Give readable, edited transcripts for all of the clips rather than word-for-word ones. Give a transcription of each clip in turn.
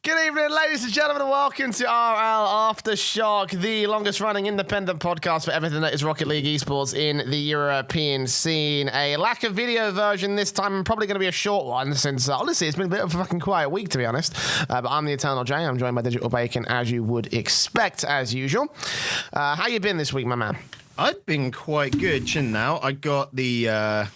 Good evening, ladies and gentlemen, and welcome to RLAfterShock, the longest-running independent podcast for everything that is Rocket League esports in the European scene. A lack of video version this time, and probably going to be a short one, since, honestly, it's been a bit of a fucking quiet week, to be honest. But I'm the Eternal J. I'm joined by Digital Bacon, as you would expect, as usual. How you been this week, my man? I've been quite good, chin now. I got the...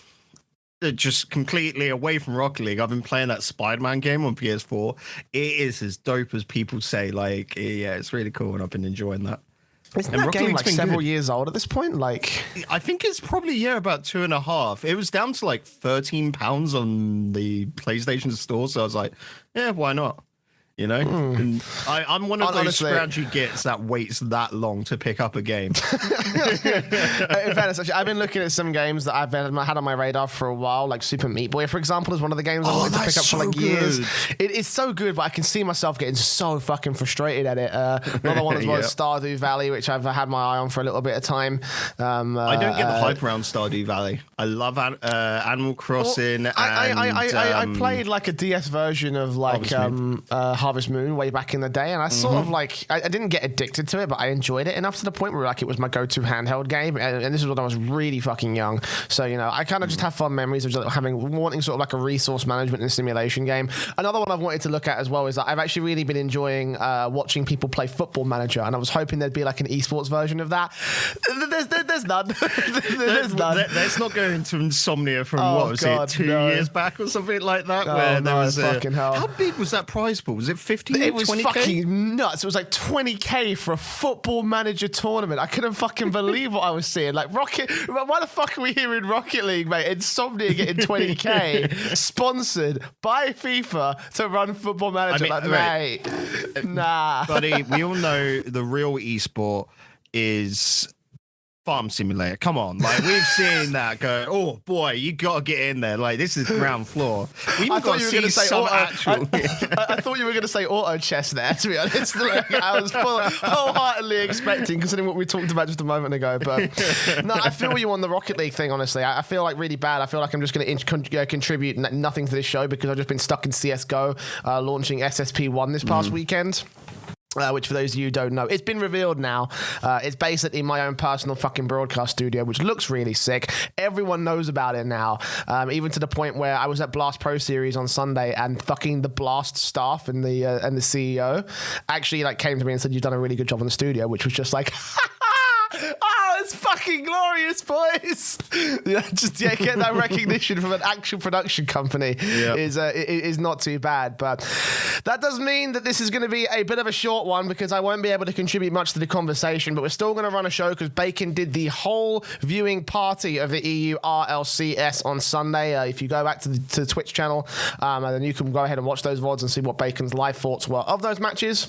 just completely away from Rocket League. I've been playing that Spider-Man game on PS4. It is as dope as people say. Like, yeah, it's really cool, and I've been enjoying that. Isn't that game like several years old at this point? Like, I think it's probably about 2.5. It was down to like £13 on the PlayStation Store, so I was like, yeah, why not? You know, and I'm one of those scroungy gits that waits that long to pick up a game. In fairness, actually, I've been looking at some games that I've had on my radar for a while, like Super Meat Boy, for example, is one of the games I wanted to pick up for like years. It is so good, but I can see myself getting so fucking frustrated at it. Another one as well is Stardew Valley, which I've had my eye on for a little bit of time. I don't get the hype around Stardew Valley. I love Animal Crossing. Well, I played like a DS version of like Harvest Moon way back in the day, and I sort of like I didn't get addicted to it, but I enjoyed it enough to the point where like it was my go-to handheld game, and this is when I was really fucking young. So you know, I kind of just have fun memories of just wanting sort of like a resource management and simulation game. Another one I've wanted to look at as well is that I've actually really been enjoying watching people play Football Manager, and I was hoping there'd be like an esports version of that. There's none. There's none. Let's not go into Insomnia from what was it 2 years back or something like that, where there was fucking hell. How big was that prize pool? Was it 15? It was 20K? fucking nuts. It was like 20K for a Football Manager tournament. I couldn't fucking believe what I was seeing. Like Rocket, why the fuck are we here in Rocket League, mate? Insomnia getting 20K sponsored by FIFA to run Football Manager. Mate, nah. Buddy, we all know the real esport is Farm Simulator. Come on, like we've seen that go. Oh boy, you gotta get in there. Like this is ground floor. We got to see some actual. I thought you were going to say auto chess there. To be honest, like, I was wholeheartedly expecting, considering what we talked about just a moment ago. But no, I feel you on the Rocket League thing. Honestly, I feel like really bad. I feel like I'm just going to contribute nothing to this show because I've just been stuck in CS:GO, launching SSP1 this past weekend. Which, for those of you who don't know, it's been revealed now. It's basically my own personal fucking broadcast studio, which looks really sick. Everyone knows about it now, even to the point where I was at Blast Pro Series on Sunday, and fucking the Blast staff and the CEO actually like came to me and said, "You've done a really good job in the studio," which was just like. Oh, it's fucking glorious, boys! Get that recognition from an actual production company is not too bad. But that does mean that this is going to be a bit of a short one because I won't be able to contribute much to the conversation. But we're still going to run a show because Bacon did the whole viewing party of the EU RLCS on Sunday. If you go back to the Twitch channel, then you can go ahead and watch those VODs and see what Bacon's live thoughts were of those matches.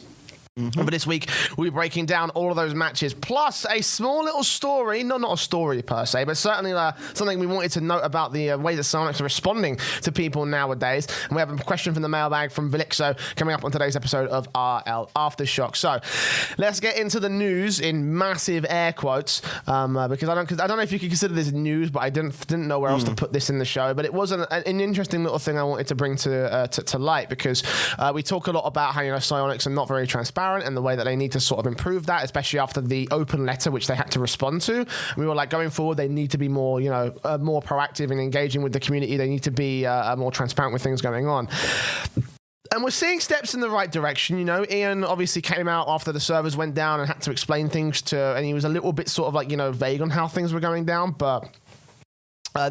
But this week, we'll be breaking down all of those matches, plus a small little story, not a story per se, but certainly something we wanted to note about the way that Psyonix are responding to people nowadays. And we have a question from the Mailbag from Velixo coming up on today's episode of RLAfterShock. So let's get into the news in massive air quotes, because I don't know if you could consider this news, but I didn't know where else to put this in the show. But it was an interesting little thing I wanted to bring to light, because we talk a lot about how Psyonix are not very transparent, and the way that they need to sort of improve that, especially after the open letter which they had to respond to. We were like, going forward, they need to be more, more proactive in engaging with the community. They need to be more transparent with things going on. And we're seeing steps in the right direction. Ian obviously came out after the servers went down and had to explain things and he was a little bit sort of like, vague on how things were going down, but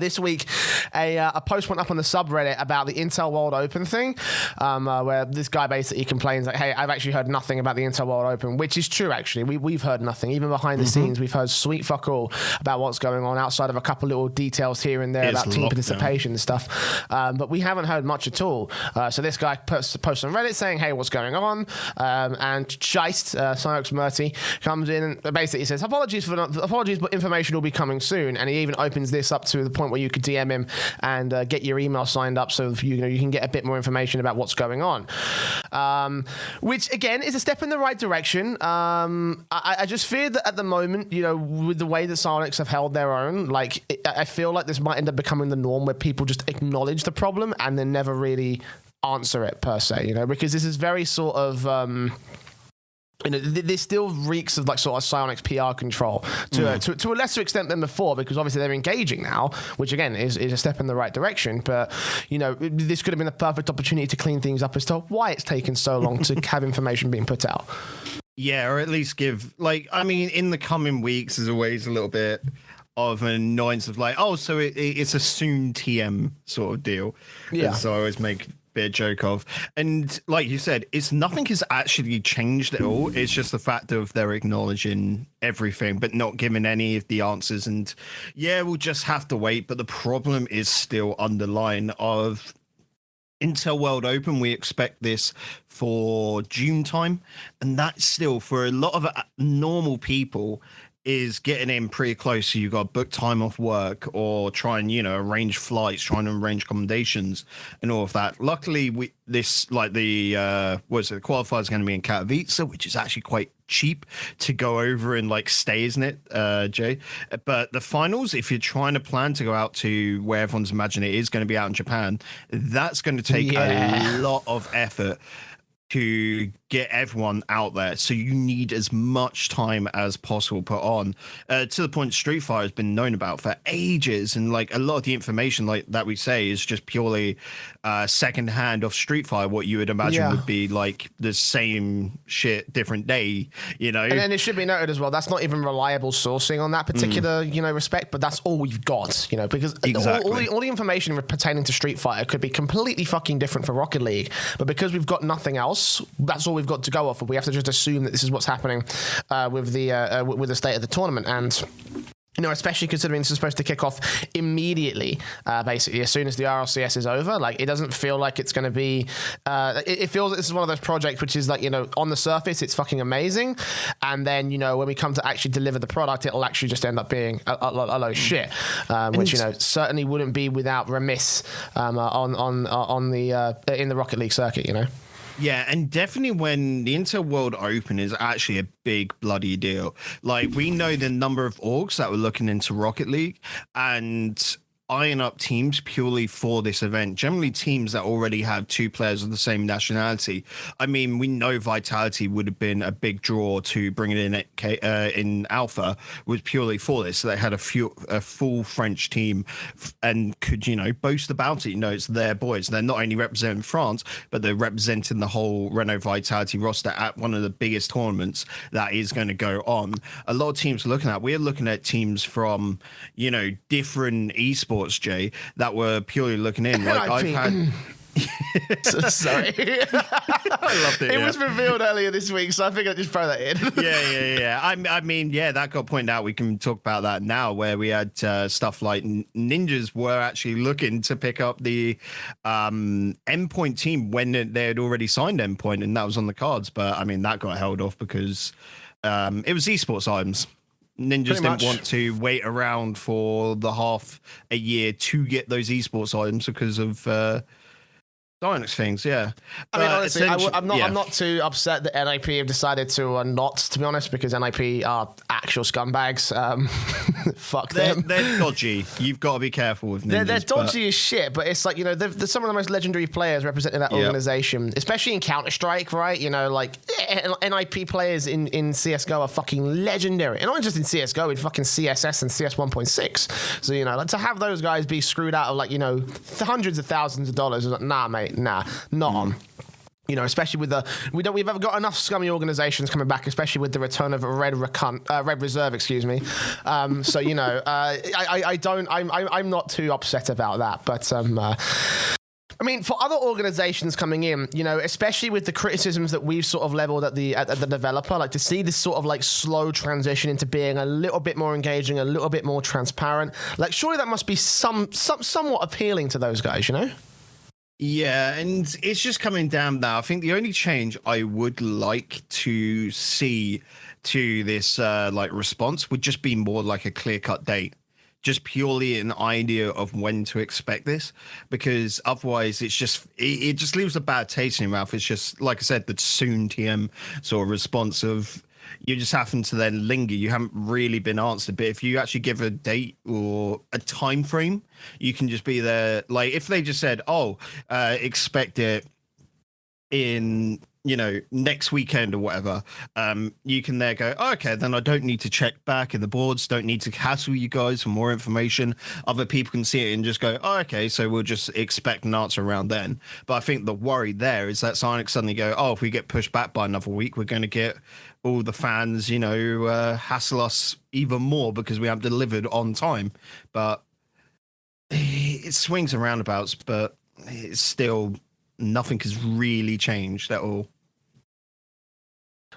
this week, a post went up on the subreddit about the Intel World Open thing, where this guy basically complains like, "Hey, I've actually heard nothing about the Intel World Open," which is true. Actually, we've heard nothing, even behind the scenes. We've heard sweet fuck all about what's going on outside of a couple little details here and there about team participation and stuff. But we haven't heard much at all. So this guy posts on Reddit saying, "Hey, what's going on?" And Scheist, Psyonix Murty, comes in and basically says, "Apologies, but information will be coming soon." And he even opens this up to the point where you could DM him and get your email signed up so you can get a bit more information about what's going on, which again is a step in the right direction. I just fear that at the moment, with the way that Psyonix have held their own, I feel like this might end up becoming the norm where people just acknowledge the problem and then never really answer it per se, because this is very sort of this still reeks of like sort of Psyonix PR control to a lesser extent than before, because obviously they're engaging now, which again is a step in the right direction. But this could have been the perfect opportunity to clean things up as to why it's taken so long to have information being put out. Yeah, or at least give in the coming weeks, there's always a little bit of an annoyance of like, oh, so it's a soon TM sort of deal. Yeah. So I always make a joke of, and like you said, nothing has actually changed at all. It's just the fact of they're acknowledging everything but not giving any of the answers, and we'll just have to wait. But the problem is still underlying of Intel World Open. We expect this for June time, and that's still for a lot of normal people is getting in pretty close. So you've got to book time off work or try and, arrange flights, trying to arrange accommodations and all of that. Luckily, the qualifier is going to be in Katowice, which is actually quite cheap to go over and stay, isn't it, Jay? But the finals, if you're trying to plan to go out to where everyone's imagining it is going to be out in Japan, that's going to take a lot of effort to get everyone out there. So you need as much time as possible put on, to the point Street Fighter has been known about for ages, and a lot of the information that we say is just purely second hand of Street Fighter, what you would imagine would be the same shit different day, And then it should be noted as well, that's not even reliable sourcing on that particular respect, but that's all we've got, because all the information pertaining to Street Fighter could be completely fucking different for Rocket League, but because we've got nothing else, that's all we've got to go off of. We have to just assume that this is what's happening with the state of the tournament. And especially considering this is supposed to kick off immediately, basically as soon as the RLCS is over. It doesn't feel like it's going to be. It feels like this is one of those projects which is on the surface it's fucking amazing, and then when we come to actually deliver the product, it'll actually just end up being a load of shit, which certainly wouldn't be without remiss on the in the Rocket League circuit. Yeah, and definitely when the Intel World Open is actually a big bloody deal. We know the number of orgs that were looking into Rocket League and eyeing up teams purely for this event, generally teams that already have two players of the same nationality. We know Vitality would have been a big draw to bring it in Alpha, was purely for this. So they had a full French team and could, boast about it. It's their boys. They're not only representing France, but they're representing the whole Renault Vitality roster at one of the biggest tournaments that is going to go on. A lot of teams we're looking at teams from, different esports, Jay, that were purely looking in. I've had. Sorry. I loved it. It was revealed earlier this week, so I figured I'd just throw that in. Yeah. That got pointed out. We can talk about that now, where we had stuff like Ninjas were actually looking to pick up the Endpoint team when they had already signed Endpoint, and that was on the cards. But that got held off because it was esports items. Ninjas didn't want to wait around for the half a year to get those esports items because of Psyonix things, yeah. Honestly, I'm not too upset that NIP have decided to not, to be honest, because NIP are actual scumbags. Fuck them. They're dodgy. You've got to be careful with Ninjas. They're dodgy as shit, but it's they're some of the most legendary players representing that organization, especially in Counter-Strike, right? NIP players in CSGO are fucking legendary. And not just in CSGO, in fucking CSS and CS 1.6. So, to have those guys be screwed out of, hundreds of thousands of dollars, is nah, mate. Nah, not on. Especially with we've ever got enough scummy organizations coming back, especially with the return of Red Reserve, excuse me. I'm not too upset about that, but for other organizations coming in, especially with the criticisms that we've sort of leveled at the developer, to see this sort of slow transition into being a little bit more engaging, a little bit more transparent, surely that must be somewhat appealing to those guys, Yeah, and it's just coming down now. I think the only change I would like to see to this response would just be more like a clear-cut date. Just purely an idea of when to expect this, because otherwise it just leaves a bad taste in your mouth. It's just, like I said, the soon TM sort of response of you just happen to then linger. You haven't really been answered. But if you actually give a date or a time frame, you can just be there. If they just said, expect it in next weekend or whatever, you can there go, oh, okay, then I don't need to check back in the boards, don't need to hassle you guys for more information. Other people can see it and just go, oh, okay, so we'll just expect an answer around then. But I think the worry there is that Psyonix suddenly go, oh, if we get pushed back by another week, we're going to get all the fans, hassle us even more because we haven't delivered on time. But it swings and roundabouts, but it's still, nothing has really changed at all.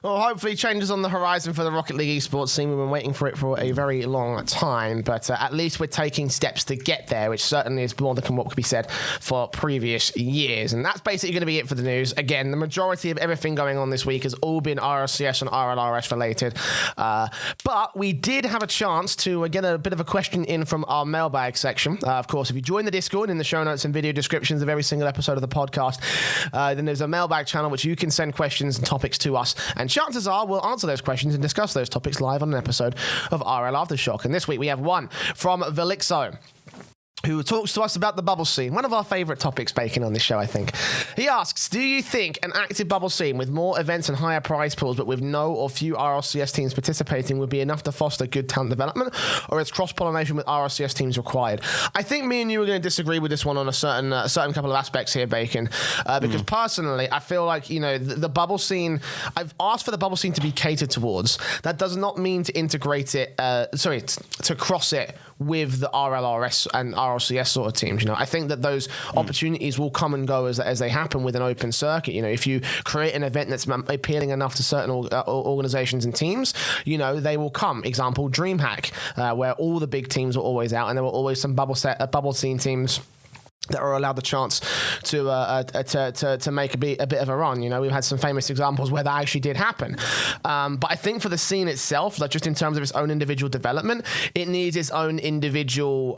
Well, hopefully changes on the horizon for the Rocket League esports scene. We've been waiting for it for a very long time, but at least we're taking steps to get there, which certainly is more than what could be said for previous years. And that's basically going to be it for the news. Again, the majority of everything going on this week has all been RLCS and RLRS related. But we did have a chance to get a bit of a question in from our mailbag section. Of course, if you join the Discord, in the show notes and video descriptions of every single episode of the podcast, then there's a mailbag channel which you can send questions and topics to us. And chances are we'll answer those questions and discuss those topics live on an episode of RLAfterShock. And this week we have one from Velixo, who talks to us about the bubble scene, one of our favourite topics, Bacon, on this show, I think. He asks, do you think an active bubble scene with more events and higher prize pools, but with no or few RLCS teams participating, would be enough to foster good talent development, or is cross-pollination with RLCS teams required? I think me and you are going to disagree with this one on a certain couple of aspects here, Bacon, because personally, I feel like, the bubble scene, I've asked for the bubble scene to be catered towards. That does not mean to integrate it, to cross it with the RLRS and RLCS sort of teams. I think that those opportunities will come and go as they happen with an open circuit. If you create an event that's appealing enough to certain organizations and teams, they will come. Example, DreamHack, where all the big teams were always out, and there were always some bubble scene teams that are allowed the chance to make a bit of a run. We've had some famous examples where that actually did happen. But I think for the scene itself, like just in terms of its own individual development, it needs its own individual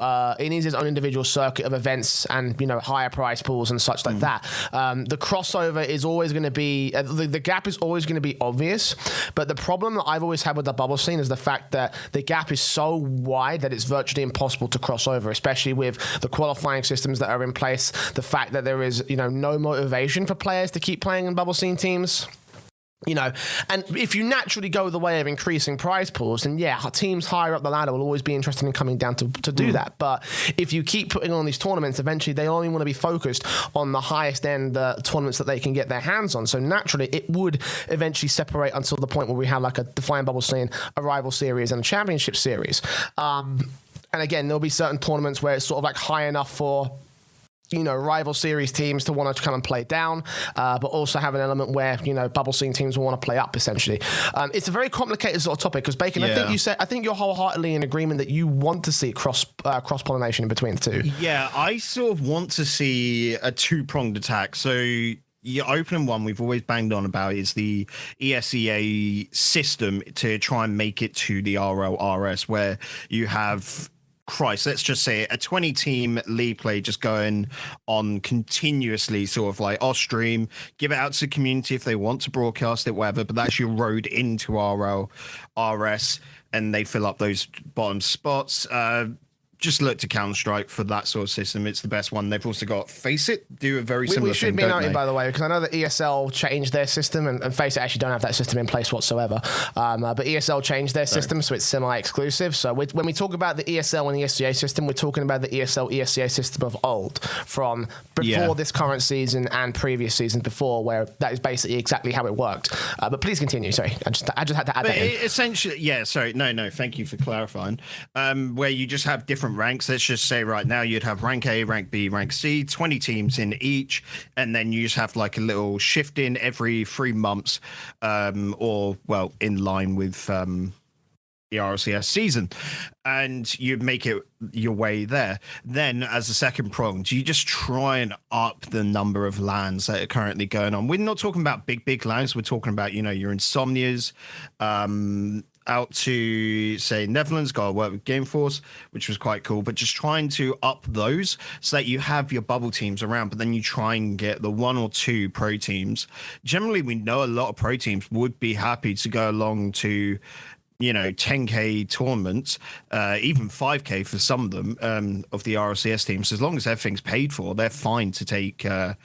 circuit of events and higher prize pools and such like that. The crossover is always going to be the gap is always going to be obvious. But the problem that I've always had with the bubble scene is the fact that the gap is so wide that it's virtually impossible to cross over, especially with the qualifying systems that are in place, the fact that there is no motivation for players to keep playing in bubble scene teams. And if you naturally go the way of increasing prize pools, then teams higher up the ladder will always be interested in coming down to do that. But if you keep putting on these tournaments, eventually they only want to be focused on the highest end tournaments that they can get their hands on. So naturally, it would eventually separate until the point where we have like a defined bubble scene, a rival series, and a championship series. And again, there'll be certain tournaments where it's sort of like high enough for rival series teams to want to come and play down, but also have an element where, bubble scene teams will want to play up, essentially. It's a very complicated sort of topic, because Bacon, I think you're wholeheartedly in agreement that you want to see cross-pollination in between the two. Yeah, I sort of want to see a two-pronged attack. So your opening one we've always banged on about is the ESEA system to try and make it to the RLRS, where you have let's just say a 20-team league play just going on continuously, sort of like off stream, give it out to the community if they want to broadcast it, whatever, but that's your road into RLRS, and they fill up those bottom spots. Just look to Counter-Strike for that sort of system. It's the best one. They've also got Faceit, do a very similar thing. We should be noting, by the way, because I know that ESL changed their system, and Faceit actually don't have that system in place whatsoever. But ESL changed their system, so it's semi-exclusive. So when we talk about the ESL and ESEA system, we're talking about the ESL ESEA system of old, from before this current season and previous seasons before, where that is basically exactly how it worked. But please continue. Sorry, I just had to add that in. Essentially, no, thank you for clarifying. Where you just have different ranks. Let's just say right now you'd have rank A, rank B, rank C, 20 teams in each, and then you just have like a little shift in every 3 months, in line with the RLCS season, and you make it your way there. Then as a second prong, do you just try and up the number of LANs that are currently going on? We're not talking about big LANs. We're talking about, your Insomnias, out to, say, Netherlands, got to work with Gameforce, which was quite cool, but just trying to up those so that you have your bubble teams around, but then you try and get the 1 or 2 pro teams. Generally, we know a lot of pro teams would be happy to go along to 10K tournaments, even 5K for some of them, of the RLCS teams. As long as everything's paid for, they're fine to take, a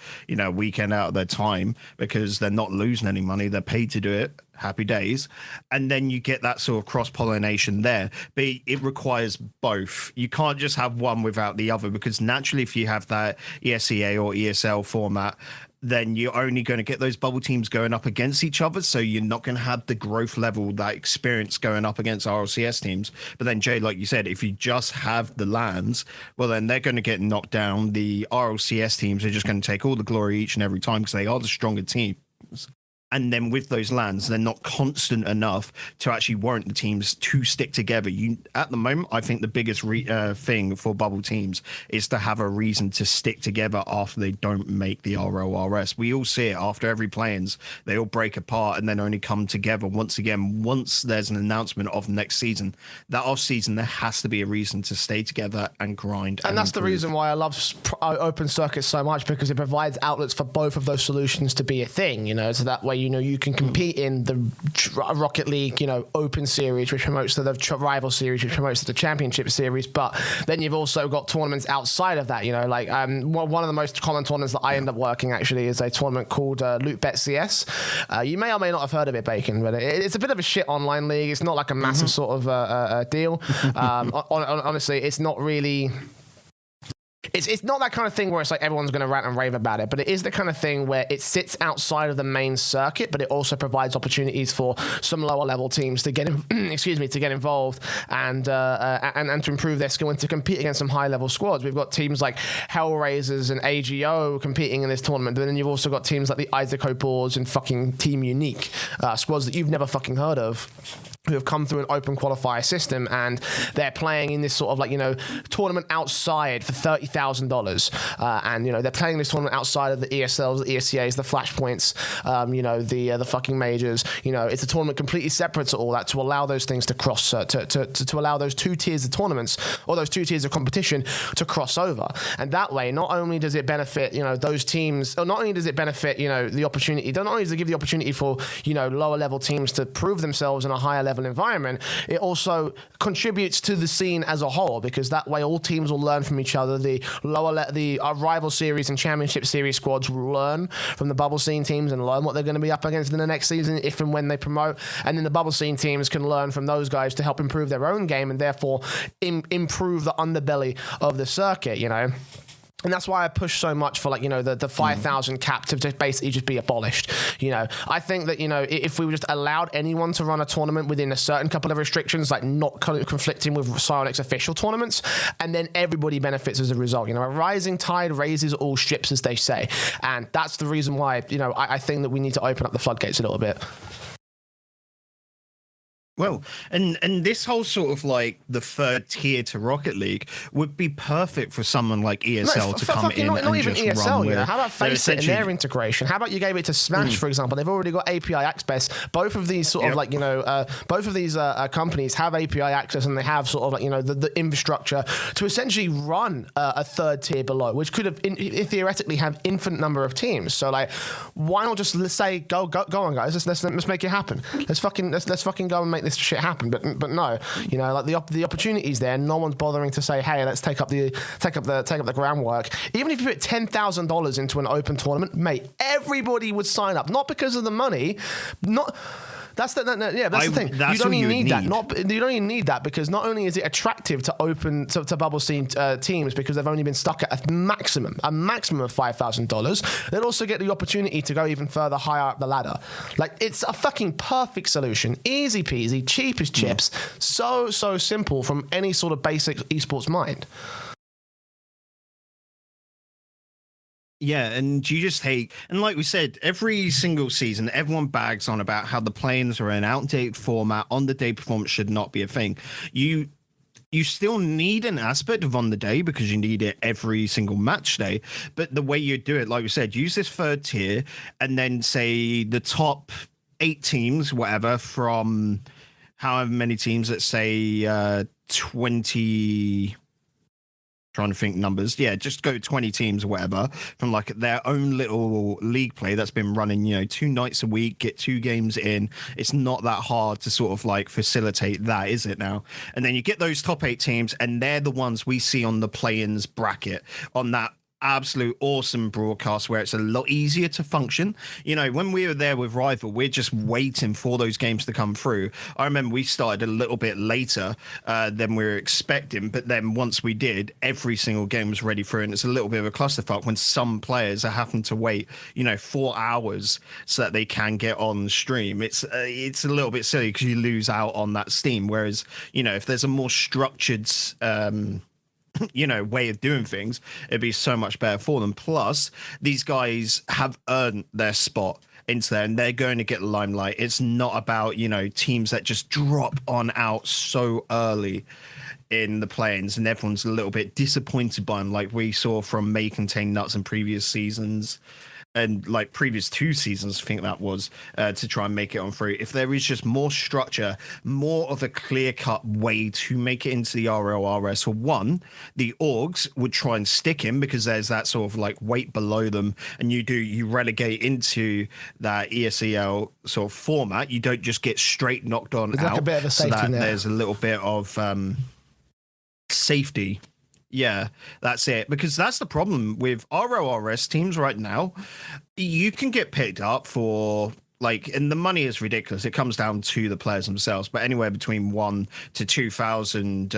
weekend out of their time because they're not losing any money. They're paid to do it. Happy days. And then you get that sort of cross-pollination there. But it requires both. You can't just have one without the other, because naturally if you have that ESEA or ESL format, then you're only going to get those bubble teams going up against each other. So you're not going to have the growth level, that experience going up against RLCS teams. But then, Jay, like you said, if you just have the lands, well, then they're going to get knocked down. The RLCS teams are just going to take all the glory each and every time because they are the stronger teams. And then with those lands, they're not constant enough to actually warrant the teams to stick together. At the moment, I think the biggest thing for bubble teams is to have a reason to stick together after they don't make the RLRS. We all see it after every play-ins. They all break apart and then only come together once again. Once there's an announcement of next season, that off-season, there has to be a reason to stay together and grind. And that's improve. The reason why I love open circuits so much, because it provides outlets for both of those solutions to be a thing, so that way you can compete in the Rocket League, open series, which promotes to the rival series, which promotes to the championship series. But then you've also got tournaments outside of that, one of the most common tournaments that I end up working actually is a tournament called Loot Bet CS. You may or may not have heard of it, Bacon, but it's a bit of a shit online league. It's not like a massive sort of deal. Honestly, it's not really... It's not that kind of thing where it's like everyone's going to rant and rave about it, but it is the kind of thing where it sits outside of the main circuit, but it also provides opportunities for some lower level teams to get to get involved and to improve their skill and to compete against some high level squads. We've got teams like Hellraisers and AGO competing in this tournament, but then you've also got teams like the Isaac Boards and fucking Team Unique, squads that you've never fucking heard of, who have come through an open qualifier system, and they're playing in this sort of tournament outside for $30,000, and they're playing this tournament outside of the ESLs, the ESCAs, the Flashpoints, the fucking majors. It's a tournament completely separate to all that, to allow those things to cross, to allow those two tiers of tournaments or those two tiers of competition to cross over. And that way, not only does it benefit those teams, or not only does it benefit the opportunity, not only does it give the opportunity for lower level teams to prove themselves in a higher level environment, it also contributes to the scene as a whole, because that way all teams will learn from each other. The rival series and championship series squads will learn from the bubble scene teams and learn what they're going to be up against in the next season if and when they promote, and then the bubble scene teams can learn from those guys to help improve their own game and therefore improve the underbelly of the circuit. And that's why I push so much for the 5,000 cap to basically just be abolished. I think that if we just allowed anyone to run a tournament within a certain couple of restrictions, like not conflicting with Psyonix official tournaments, and then everybody benefits as a result. A rising tide raises all ships, as they say, and that's the reason why I think that we need to open up the floodgates a little bit. Well, and this whole sort of the third tier to Rocket League would be perfect for someone like ESL to come in not and even just ESL, run with. How about Faceit and their integration? How about you gave it to Smash, for example? They've already got API access. Both of these sort of both of these companies have API access, and they have sort of the infrastructure to essentially run a third tier below, which could have theoretically have infinite number of teams. So why not just let's say go on, guys? Let's make it happen. Let's fucking go and make this shit happen. But no, the opportunity's there. No one's bothering to say, hey, let's take up the groundwork. Even if you put $10,000 into an open tournament, mate, everybody would sign up. Not because of the money, That's the thing. You don't even need that. You don't even need that, because not only is it attractive to open to bubble scene teams because they've only been stuck at a maximum of $5,000. They'll also get the opportunity to go even further higher up the ladder. It's a fucking perfect solution, easy peasy, cheap as chips, so simple from any sort of basic esports mind. Yeah, and you just hate, and like we said, every single season, everyone bags on about how the play-ins are an outdated format, on-the-day performance should not be a thing. You still need an aspect of on the day because you need it every single match day, but the way you do it, like we said, use this third tier, and then say the top 8 teams, whatever, from however many teams, let's say 20 trying to think numbers. Yeah, just go 20 teams or whatever from like their own little league play that's been running, 2 nights a week, get 2 games in. It's not that hard to sort of like facilitate that, is it now? And then you get those top 8 teams, and they're the ones we see on the play-ins bracket on that absolute awesome broadcast where it's a lot easier to function. When we were there with Rival, we're just waiting for those games to come through. I remember we started a little bit later than we were expecting, but then once we did, every single game was ready through, and it's a little bit of a clusterfuck when some players are having to wait 4 hours so that they can get on stream. It's a little bit silly because you lose out on that steam, whereas if there's a more structured way of doing things, it'd be so much better for them. Plus, these guys have earned their spot into there, and they're going to get the limelight. It's not about, teams that just drop on out so early in the play-ins, and everyone's a little bit disappointed by them, like we saw from May Contain Nuts in previous seasons. And like previous 2 seasons, I think that was, to try and make it on through. If there is just more structure, more of a clear-cut way to make it into the RLRS, for one, the orgs would try and stick in because there's that sort of like weight below them, and you relegate into that ESEL sort of format. You don't just get straight knocked on There's out. Like a bit of a safety so that net. there's a little bit of safety. Yeah, that's it. Because that's the problem with RLRS teams right now. You can get picked up for and the money is ridiculous. It comes down to the players themselves, but anywhere between 1,000 to 2,000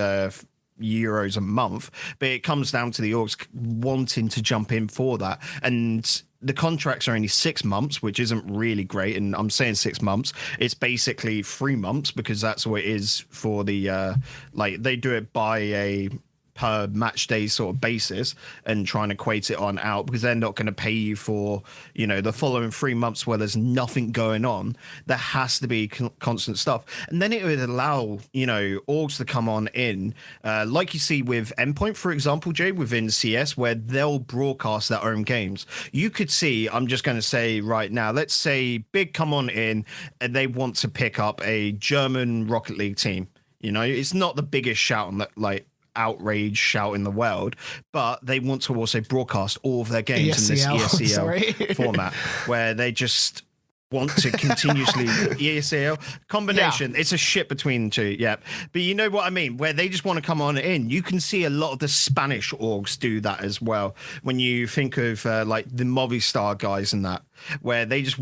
euros a month. But it comes down to the orgs wanting to jump in for that. And the contracts are only 6 months, which isn't really great. And I'm saying 6 months. It's basically 3 months because that's what it is for the, they do it by a per match day sort of basis and try and equate it on out because they're not going to pay you for, the following 3 months where there's nothing going on. There has to be constant stuff. And then it would allow, orgs to come on in, like you see with Endpoint, for example, Jay, within CS, where they'll broadcast their own games. You could see, I'm just going to say right now, let's say Big come on in and they want to pick up a German Rocket League team. It's not the biggest shout on outrage shout in the world, but they want to also broadcast all of their games in this ESEL format where they just want to continuously ESEL combination. Yeah. It's a shit between the two. Yeah. But you know what I mean? Where they just want to come on in. You can see a lot of the Spanish orgs do that as well. When you think of the Movistar guys and that, where they just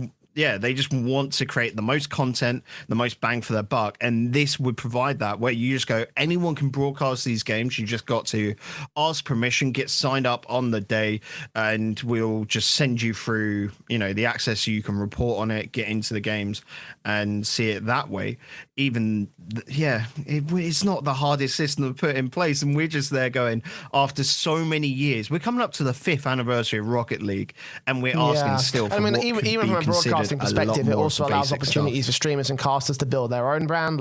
want to create the most content, the most bang for their buck. And this would provide that where you just go, anyone can broadcast these games. You just got to ask permission, get signed up on the day, and we'll just send you through, the access so you can report on it, get into the games and see it that way. It's not the hardest system to put in place. And we're just there going, after so many years, we're coming up to the 5th anniversary of Rocket League, and we're asking still for even from a broadcasting perspective, it also allows opportunities for streamers and casters to build their own brand.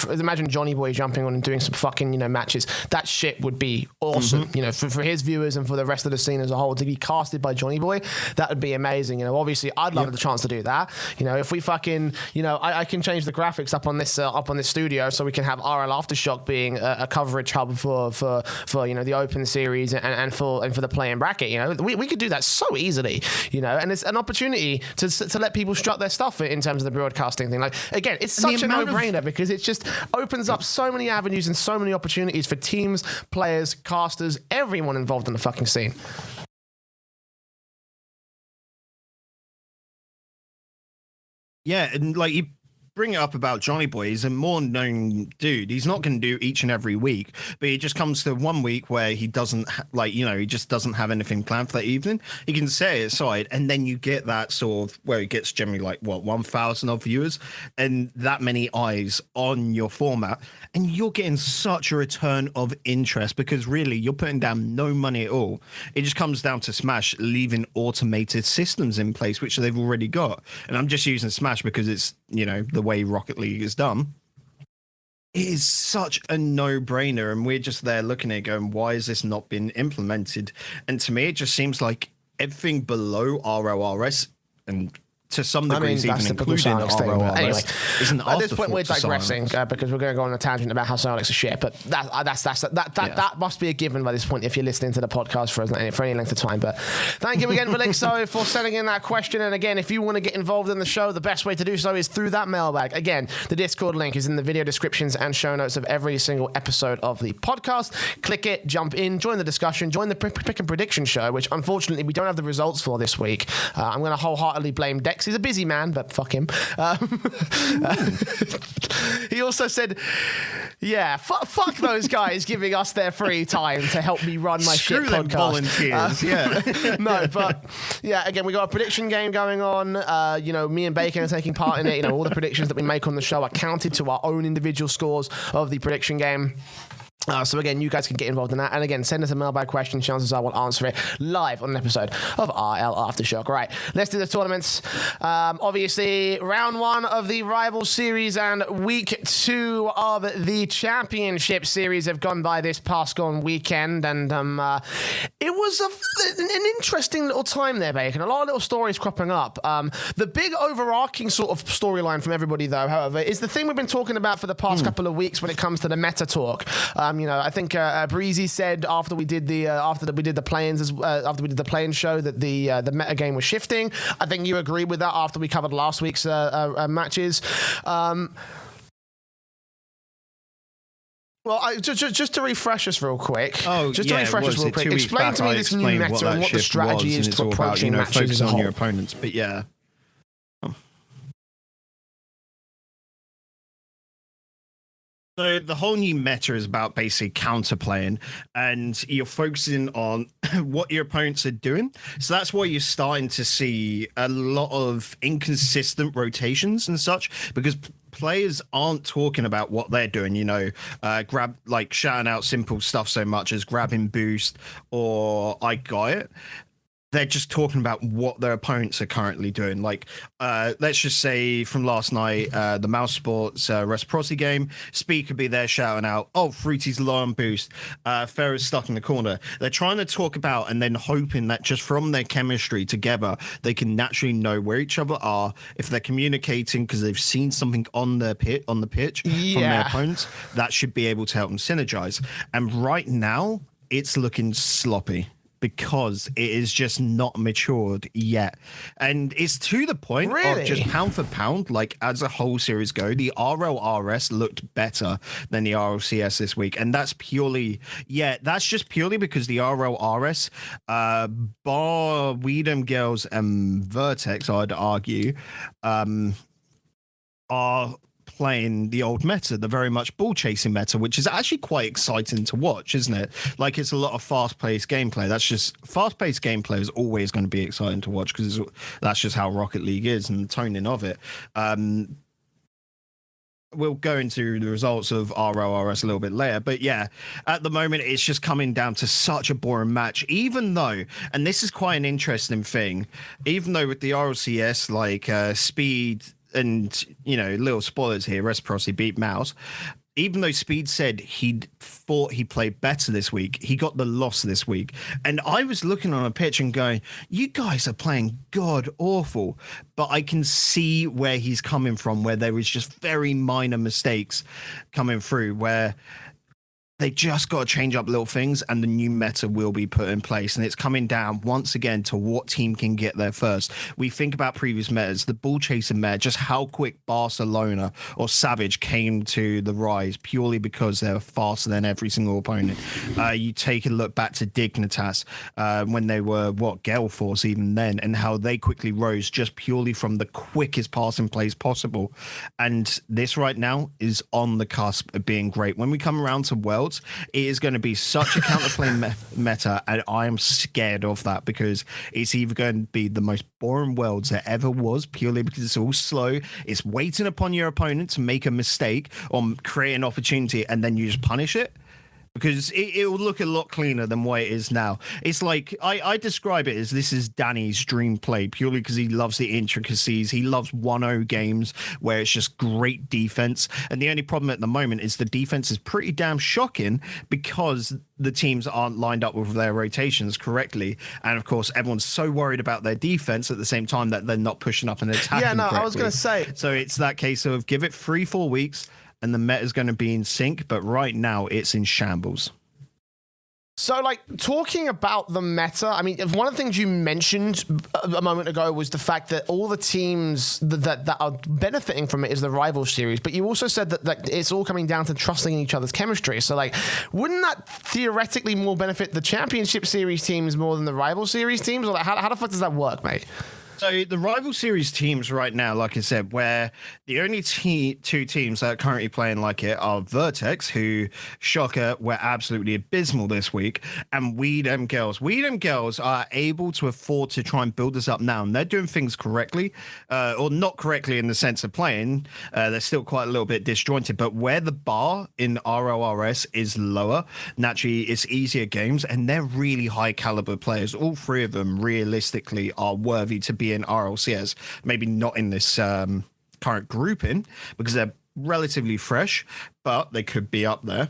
Imagine Johnny Boy jumping on and doing some fucking, matches. That shit would be awesome, for his viewers and for the rest of the scene as a whole. To be casted by Johnny Boy, that would be amazing. Obviously, I'd love the chance to do that. If we fucking, I can change the graphics up on this studio so we can have RLAfterShock being a coverage hub for the Open Series and for the play-in bracket. We could do that so easily, and it's an opportunity to let people strut their stuff in terms of the broadcasting thing. Again, it's such a no-brainer because it just opens up so many avenues and so many opportunities for teams, players, casters, everyone involved in the fucking scene. Yeah, and you bring it up about Johnny Boy. He's a more known dude. He's not going to do each and every week, but he just comes to one week where he doesn't he just doesn't have anything planned for that evening. He can set it aside, and then you get that sort of where it gets generally 1,000 of viewers and that many eyes on your format, and you're getting such a return of interest because really you're putting down no money at all. It just comes down to Smash leaving automated systems in place, which they've already got. And I'm just using Smash because it's the way Rocket League is done. It is such a no-brainer, and we're just there looking at it going, why has this not been implemented? And to me, it just seems like everything below RLRS, and to some degrees, even including RLRS, anyway, is an at this point we're afterthought to digressing because we're going to go on a tangent about how Psyonix are shit. But that must be a given by this point if you're listening to the podcast for any length of time. But thank you again, Velixo, for sending in that question. And again, if you want to get involved in the show, the best way to do so is through that mailbag. Again, the Discord link is in the video descriptions and show notes of every single episode of the podcast. Click it, jump in, join the discussion, join the pick and prediction show, which unfortunately we don't have the results for this week. I'm going to wholeheartedly blame Dex. He's a busy man, but fuck him. He also said, yeah, fuck those guys giving us their free time to help me run my shit podcast. Volunteers, No, but yeah, again, we got a prediction game going on. Me and Bacon are taking part in it. All the predictions that we make on the show are counted to our own individual scores of the prediction game. So again, you guys can get involved in that. And again, send us a mailbag question. Chances are we'll answer it live on an episode of RLAfterShock. All right, let's do the tournaments. Obviously, round 1 of the Rival Series and week 2 of the Championship Series have gone by this past gone weekend. And it was an interesting little time there, Bacon. A lot of little stories cropping up. The big overarching sort of storyline from everybody, though, however, is the thing we've been talking about for the past couple of weeks when it comes to the meta talk. I think Breezy said after we did the play-in show that the meta game was shifting. I think you agreed with that after we covered last week's matches. Well, just to refresh us real quick. Explain to me this new meta and what the strategy is to approaching matches as a whole. Your opponents, but yeah. So the whole new meta is about basically counterplaying, and you're focusing on what your opponents are doing. So that's why you're starting to see a lot of inconsistent rotations and such, because players aren't talking about what they're doing, shouting out simple stuff so much as grabbing boost or I got it. They're just talking about what their opponents are currently doing. Let's just say from last night, the Mouse Sports Reciprocity game, Speed could be there shouting out, oh, Fruity's low on boost, Farrah's stuck in the corner. They're trying to talk about and then hoping that just from their chemistry together, they can naturally know where each other are. If they're communicating because they've seen something on the pitch from their opponents, that should be able to help them synergize. And right now, it's looking sloppy, because it is just not matured yet. And it's to the point of just pound for pound, as a whole series go, the RLRS looked better than the RLCS this week. And that's purely because the RLRS, bar We Dem Girlz and Vertex, I'd argue, are playing the old meta, the very much ball chasing meta, which is actually quite exciting to watch, isn't it? It's a lot of fast-paced gameplay. That's just fast-paced gameplay is always going to be exciting to watch because that's just how Rocket League is and the toning of it. We'll go into the results of RLRS a little bit later, but yeah, at the moment it's just coming down to such a boring match, even though, and this is quite an interesting thing, even though with the RLCS, Speed and, little spoilers here, Reciprocity beat Mouse. Even though Speed said he thought he played better this week, he got the loss this week. And I was looking on a pitch and going, you guys are playing god awful. But I can see where he's coming from, where there was just very minor mistakes coming through, where they just got to change up little things and the new meta will be put in place. And it's coming down once again to what team can get there first. We think about previous metas, the ball chasing meta, just how quick Barcelona or Savage came to the rise purely because they were faster than every single opponent. You take a look back to Dignitas when they were, Gale Force even then, and how they quickly rose just purely from the quickest passing plays possible. And this right now is on the cusp of being great. When we come around to Worlds, it is going to be such a counterplay meta, and I am scared of that because it's either going to be the most boring Worlds there ever was, purely because it's all slow. It's waiting upon your opponent to make a mistake or create an opportunity, and then you just punish it. because it will look a lot cleaner than what it is now. It's like I describe it as this is Danny's dream play purely because he loves the intricacies. He loves 1-0 games where it's just great defense. And the only problem at the moment is the defense is pretty damn shocking because the teams aren't lined up with their rotations correctly. And of course, everyone's so worried about their defense at the same time that they're not pushing up and attacking. Yeah, no, correctly. I was going to say. So it's that case of give it 3-4 weeks. And the meta is going to be in sync, but right now it's in shambles. So, like, talking about the meta, I mean, one of the things you mentioned a moment ago was the fact that all the teams that are benefiting from it is the rival series. But you also said that it's all coming down to trusting each other's chemistry. So, like, wouldn't that theoretically more benefit the championship series teams more than the rival series teams? Or like, how the fuck does that work, mate? So the rival series teams right now, like I said, where the only two teams that are currently playing like it are Vertex, who, shocker, were absolutely abysmal this week, and We Dem Girlz. We Dem Girlz are able to afford to try and build this up now, and they're doing things correctly, or not correctly in the sense of playing. They're still quite a little bit disjointed, but where the bar in RLRS is lower, naturally it's easier games, and they're really high caliber players. All three of them realistically are worthy to be in RLCS, maybe not in this current grouping because they're relatively fresh, but they could be up there.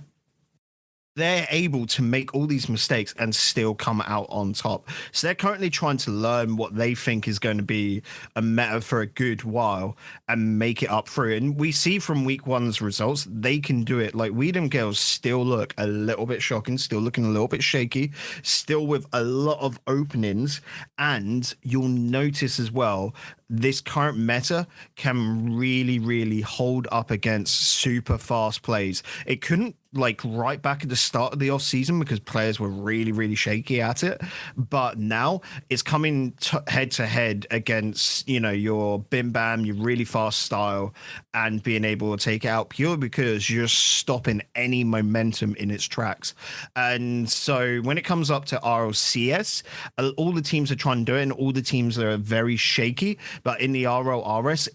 They're able to make all these mistakes and still come out on top. So they're currently trying to learn what they think is going to be a meta for a good while and make it up through. And we see from week one's results, they can do it. Like We Dem Girlz still look a little bit shocking, still looking a little bit shaky, still with a lot of openings. And you'll notice as well, this current meta can really, really hold up against super fast plays. It couldn't like right back at the start of the off season because players were really, really shaky at it. But now it's coming head to head against, you know, your bim bam, your really fast style and being able to take it out pure because you're stopping any momentum in its tracks. And so when it comes up to RLCS, all the teams are trying to do it and all the teams are very shaky. But in the RLRS,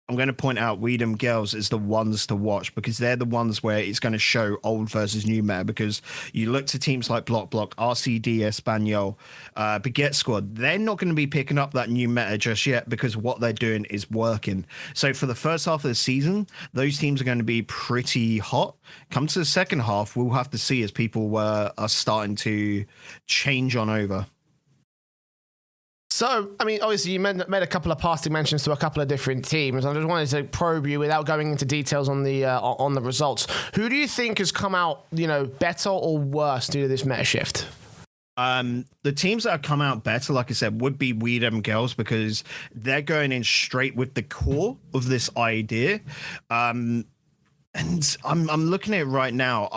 I'm going to point out We Dem Girlz is the ones to watch because they're the ones where it's going to show old versus new meta because you look to teams like Block, RCD, Espanyol, Bagguette Squad, they're not going to be picking up that new meta just yet because what they're doing is working. So for the first half of the season, those teams are going to be pretty hot. Come to the second half, we'll have to see as people are starting to change on over. So, I mean, obviously you made a couple of passing mentions to a couple of different teams. I just wanted to probe you without going into details on the results. Who do you think has come out, you know, better or worse due to this meta shift? The teams that have come out better, like I said, would be We Dem Girlz because they're going in straight with the core of this idea. And I'm looking at it right now.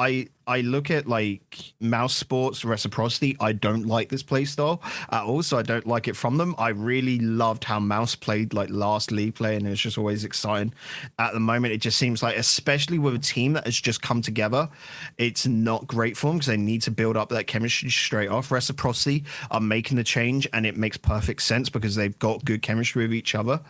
I look at like Mouse Sports Reciprocity. I don't like this playstyle at all, so I don't like it from them. I really loved how Mouse played like last league play, and it's just always exciting. At the moment, it just seems like, especially with a team that has just come together, it's not great for them because they need to build up that chemistry straight off. Reciprocity are making the change, and it makes perfect sense because they've got good chemistry with each other.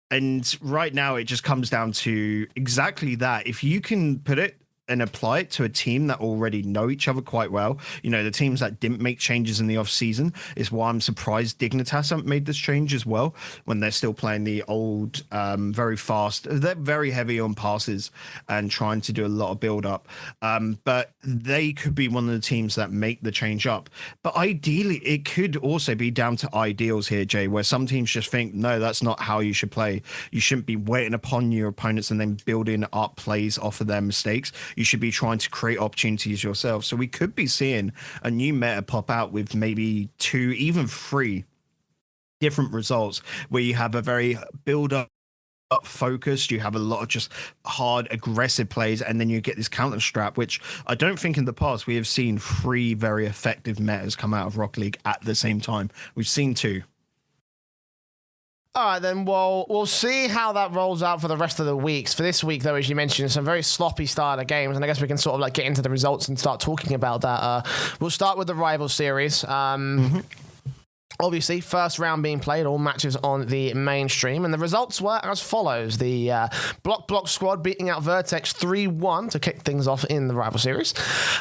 And right now, it just comes down to exactly that. If you can put it and apply it to a team that already know each other quite well, you know, the teams that didn't make changes in the off season is why I'm surprised Dignitas haven't made this change as well when they're still playing the old, very fast. They're very heavy on passes and trying to do a lot of build up. But they could be one of the teams that make the change up. But ideally, it could also be down to ideals here, Jay, where some teams just think, no, that's not how you should play. You shouldn't be waiting upon your opponents and then building up plays off of their mistakes. You should be trying to create opportunities yourself. So we could be seeing a new meta pop out with maybe 2, even 3 different results where you have a very build-up focused, you have a lot of just hard, aggressive plays, and then you get this counter strap, which I don't think in the past we have seen 3 very effective metas come out of Rocket League at the same time. We've seen 2. All right, then we'll see how that rolls out for the rest of the weeks. For this week, though, as you mentioned, some very sloppy start of games, and I guess we can sort of like get into the results and start talking about that. We'll start with the rival series. Obviously, first round being played, all matches on the mainstream, and the results were as follows. The Block squad beating out Vertex 3-1 to kick things off in the rival series.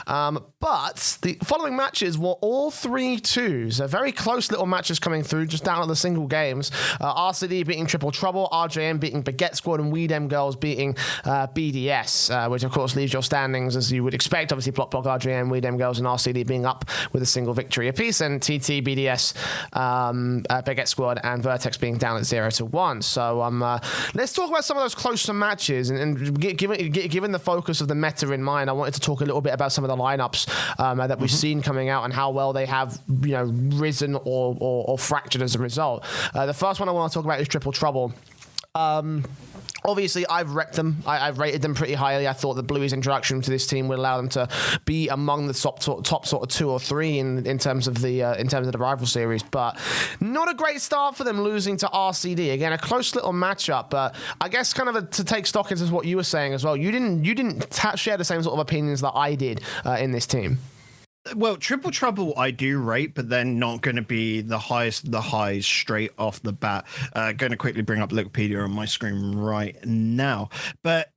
But the following matches were all 3-2s. Very close little matches coming through, just down at the single games. RCD beating Triple Trouble, RJM beating Bagguette Squad, and We Dem Girlz beating BDS, which of course leaves your standings as you would expect. Obviously, Block, RJM, We Dem Girlz, and RCD being up with a single victory apiece, and TT, BDS, Bagguette Squad, and Vertex being down at 0-1. So let's talk about some of those closer matches, and given the focus of the meta in mind, I wanted to talk a little bit about some of the lineups that we've seen coming out and how well they have risen or fractured as a result. The first one I want to talk about is Triple Trouble. Obviously, I've repped them. I've rated them pretty highly. I thought that Bluey's introduction to this team would allow them to be among the top sort of 2 or 3 in terms of the rival series. But not a great start for them, losing to RCD. Again, a close little matchup. But I guess kind of to take stock into what you were saying as well. You didn't share the same sort of opinions that I did in this team. Well, Triple Trouble I do rate, but then not going to be the highest of the highs straight off the bat. Going to quickly bring up Wikipedia on my screen right now. But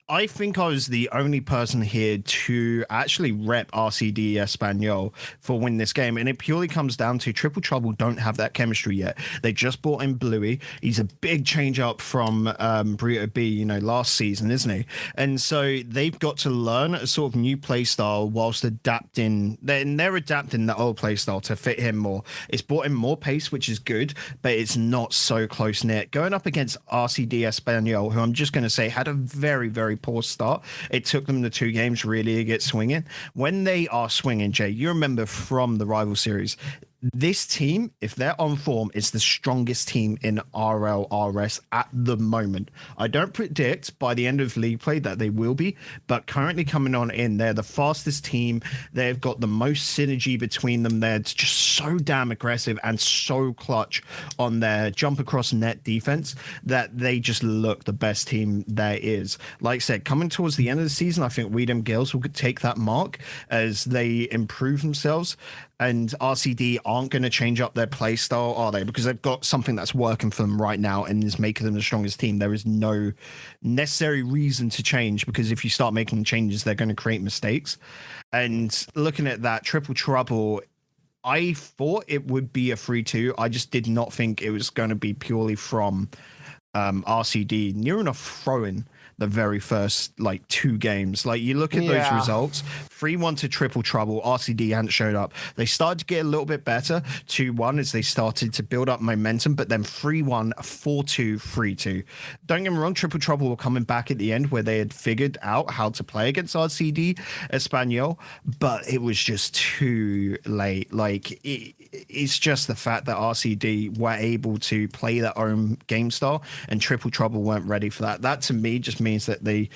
I think I was the only person here to actually rep RCD Espanyol for win this game, and it purely comes down to Triple Trouble don't have that chemistry yet. They just brought in Bluey. He's a big change up from Burrito B, last season, isn't he? And so they've got to learn a sort of new play style whilst adapting. They're adapting the old play style to fit him more. It's brought in more pace, which is good, but it's not so close knit. Going up against RCD Espanyol, who I'm just going to say had a very, very poor start. It took them the 2 games really to get swinging. When they are swinging, Jay, you remember from the rival series, this team, if they're on form, is the strongest team in RLRS at the moment. I don't predict by the end of league play that they will be, but currently coming on in, they're the fastest team. They've got the most synergy between them. They're just so damn aggressive and so clutch on their jump across net defense that they just look the best team there is. Like I said, coming towards the end of the season, I think We Dem Girlz will take that mark as they improve themselves. And RCD aren't going to change up their play style, are they? Because they've got something that's working for them right now and is making them the strongest team. There is no necessary reason to change, because if you start making changes, they're going to create mistakes. And looking at that, Triple Trouble, I thought it would be a 3-2. I just did not think it was going to be purely from RCD near enough throwing the very first 2 games. You look at those results, 3-1 to Triple Trouble. RCD hadn't showed up. They started to get a little bit better, 2-1 as they started to build up momentum, but then 3-1, 4-2, 3-2. Don't get me wrong, Triple Trouble were coming back at the end where they had figured out how to play against RCD Espanyol, but it was just too late. It's just the fact that RCD were able to play their own game style and Triple Trouble weren't ready for that. That to me just means that they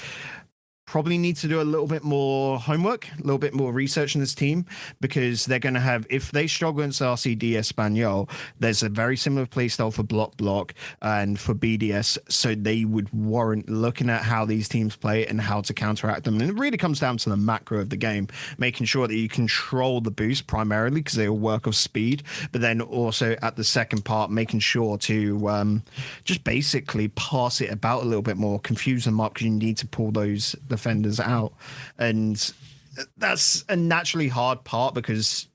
probably need to do a little bit more homework, a little bit more research in this team, because they're going to have, if they struggle against RCD Espanyol, there's a very similar play style for Block and for BDS, so they would warrant looking at how these teams play and how to counteract them. And it really comes down to the macro of the game, making sure that you control the boost primarily because they all work off speed, but then also at the second part, making sure to just basically pass it about a little bit more, confuse them up, because you need to pull those defenders out. And that's a naturally hard part because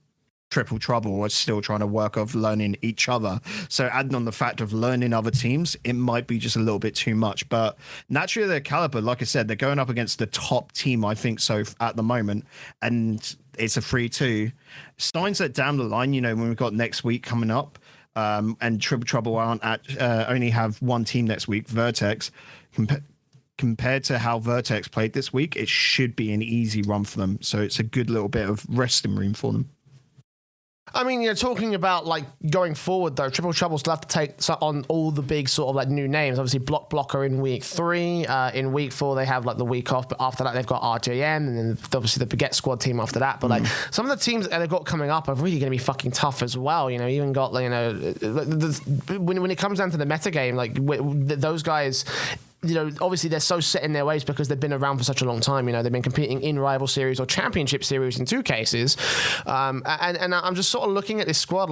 Triple Trouble was still trying to work off learning each other. So adding on the fact of learning other teams, it might be just a little bit too much. But naturally, their caliber, like I said, they're going up against the top team, I think so, at the moment. And it's a 3-2. Signs that down the line, when we've got next week coming up, and Triple Trouble only have one team next week, Vertex, compared to how Vertex played this week, it should be an easy run for them. So it's a good little bit of resting room for them. I mean, talking about going forward though, Triple Trouble still have to take on all the big sort of new names. Obviously, Blocker in week 3. In week 4, they have the week off, but after that, they've got RJM and then obviously the Bagguette Squad team after that. But some of the teams that they've got coming up are really going to be fucking tough as well. Even got when it comes down to the metagame, those guys. Obviously they're so set in their ways because they've been around for such a long time. They've been competing in rival series or championship series in 2 cases. And I'm just sort of looking at this squad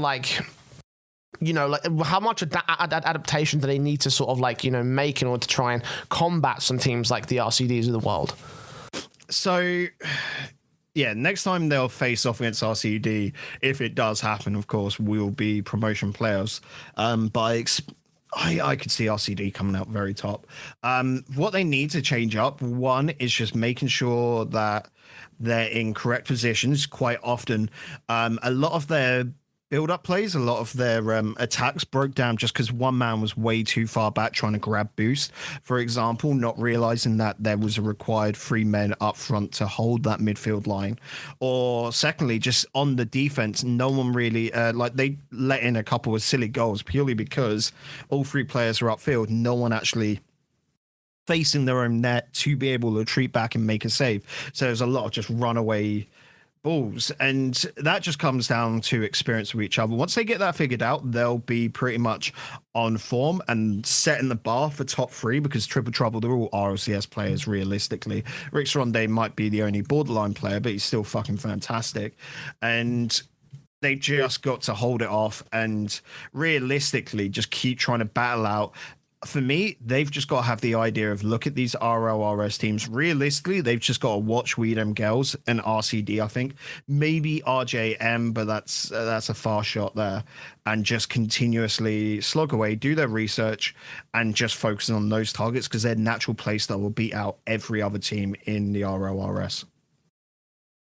you know, like how much adaptation do they need to sort of like, you know, make in order to try and combat some teams like the RCDs of the world? So, yeah, next time they'll face off against RCD, if it does happen, of course, we'll be promotion players. But I could see RCD coming out very top. What they need to change up, one, is just making sure that they're in correct positions. Quite often, a lot of their build-up plays, a lot of their attacks broke down just because one man was way too far back trying to grab boost, for example, not realizing that there was a required 3 men up front to hold that midfield line. Or secondly, just on the defense, no one really, like they let in a couple of silly goals purely because all 3 players are upfield. No one actually facing their own net to be able to retreat back and make a save. So there's a lot of just runaway balls, and that just comes down to experience with each other. Once they get that figured out, they'll be pretty much on form and setting the bar for top 3, because Triple Trouble, they're all RLCS players realistically. Rix Ronde might be the only borderline player, but he's still fucking fantastic, and they just got to hold it off and realistically just keep trying to battle out. For me, they've just got to have the idea of look at these RLRS teams. Realistically, they've just got to watch We Dem Girlz and RCD, I think. Maybe RJM, but that's a far shot there. And just continuously slog away, do their research, and just focus on those targets, because their natural playstyle will beat out every other team in the RLRS.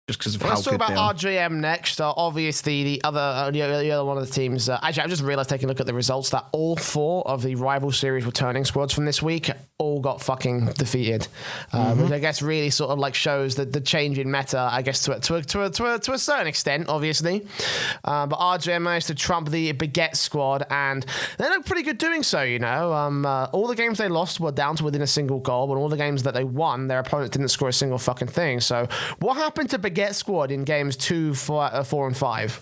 Just because of how good they are. Let's talk about RJM next. Obviously, the other one of the teams. Actually, I just realized taking a look at the results that all 4 of the rival series returning squads from this week all got fucking defeated, which I guess really sort of like shows that the change in meta, I guess to a certain extent, obviously. But RJM managed to trump the Bagguette Squad, and they look pretty good doing so. You know, all the games they lost were down to within a single goal, but all the games that they won, their opponent didn't score a single fucking thing. So, what happened to Bagguette Squad in games 2, 4, and 5?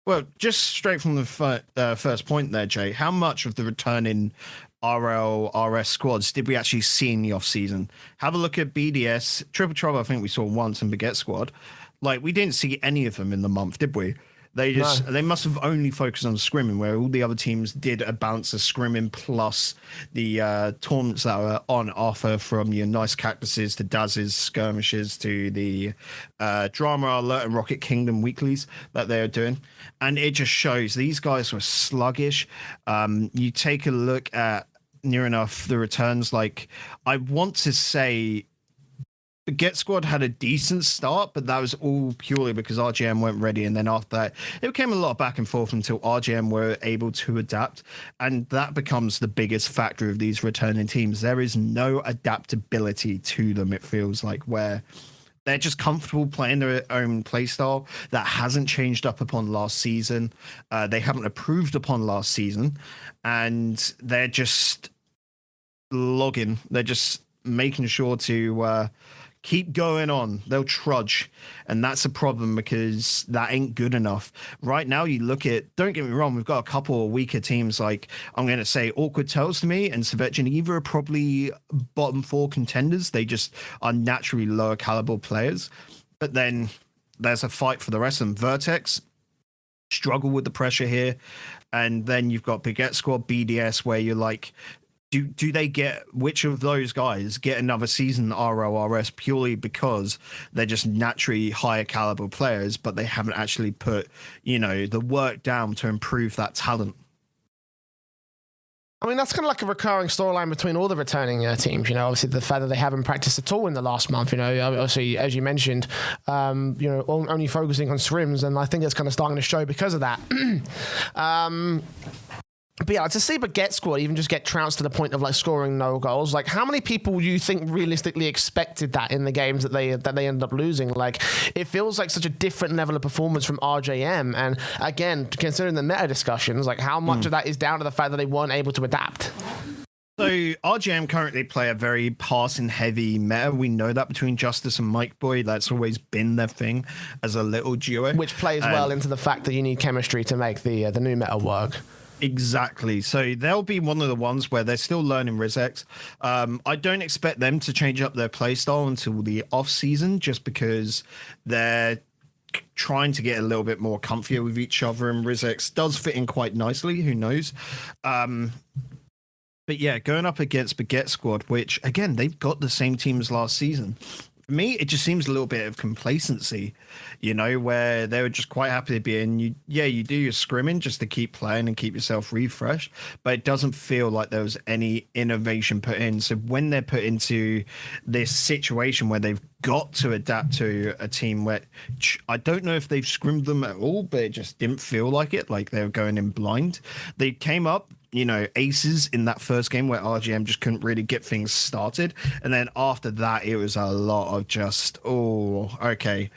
Well, just straight from the first point there, Jay, how much of the returning RLRS squads did we actually see in the off-season? Have a look at BDS. Triple Trouble, I think we saw once, in Bagguette Squad. Like, we didn't see any of them in the month, did we? They must have only focused on scrimming, where all the other teams did a balance of scrimming plus the tournaments that were on offer, from your Nice Cactuses to Daz's skirmishes to the Drama Alert and Rocket Kingdom weeklies that they were doing. And it just shows these guys were sluggish. You take a look at, near enough, the returns. Like, I want to say the Get Squad had a decent start, but that was all purely because RGM weren't ready. And then after that, it became a lot back and forth until RGM were able to adapt. And that becomes the biggest factor of these returning teams. There is no adaptability to them, it feels like, where they're just comfortable playing their own playstyle that hasn't changed up upon last season. They haven't improved upon last season. And they're just logging. They're just making sure to keep going on. They'll trudge. And that's a problem, because that ain't good enough. Right now, you look at, don't get me wrong, we've got a couple of weaker teams, like, I'm going to say Awkward Tales to me and Savet Geneva are probably bottom 4 contenders. They just are naturally lower caliber players. But then there's a fight for the rest of them. Vertex struggle with the pressure here. And then you've got Bagguette Squad, BDS, where you're like, do they get, which of those guys get another season RLRS purely because they're just naturally higher caliber players, but they haven't actually put, the work down to improve that talent? I mean, that's kind of like a recurring storyline between all the returning teams. Obviously the fact that they haven't practiced at all in the last month. Obviously, as you mentioned, only focusing on scrims, and I think it's kind of starting to show because of that. But yeah, to see Bagguette Squad even just get trounced to the point of like scoring no goals, like how many people do you think realistically expected that in the games that they ended up losing? Like, it feels like such a different level of performance from RJM, and again, considering the meta discussions, like how much of that is down to the fact that they weren't able to adapt? So RGM currently play a very passing heavy meta. We know that between Justice and Mike Boy, that's always been their thing as a little duo, which plays well into the fact that you need chemistry to make the new meta work. Exactly. So they'll be one of the ones where they're still learning RizX. I don't expect them to change up their playstyle until the off season, just because they're trying to get a little bit more comfier with each other, and Rizex does fit in quite nicely. Who knows? But yeah, going up against Bagguette Squad, which again, they've got the same team as last season. For me, it just seems a little bit of complacency, where they were just quite happy to be in. You do your scrimming just to keep playing and keep yourself refreshed, but it doesn't feel like there was any innovation put in. So when they're put into this situation where they've got to adapt to a team where I don't know if they've scrimmed them at all, but it just didn't feel like it, like they were going in blind. They came up, aces in that first game where RGM just couldn't really get things started. And then after that, it was a lot of just, okay.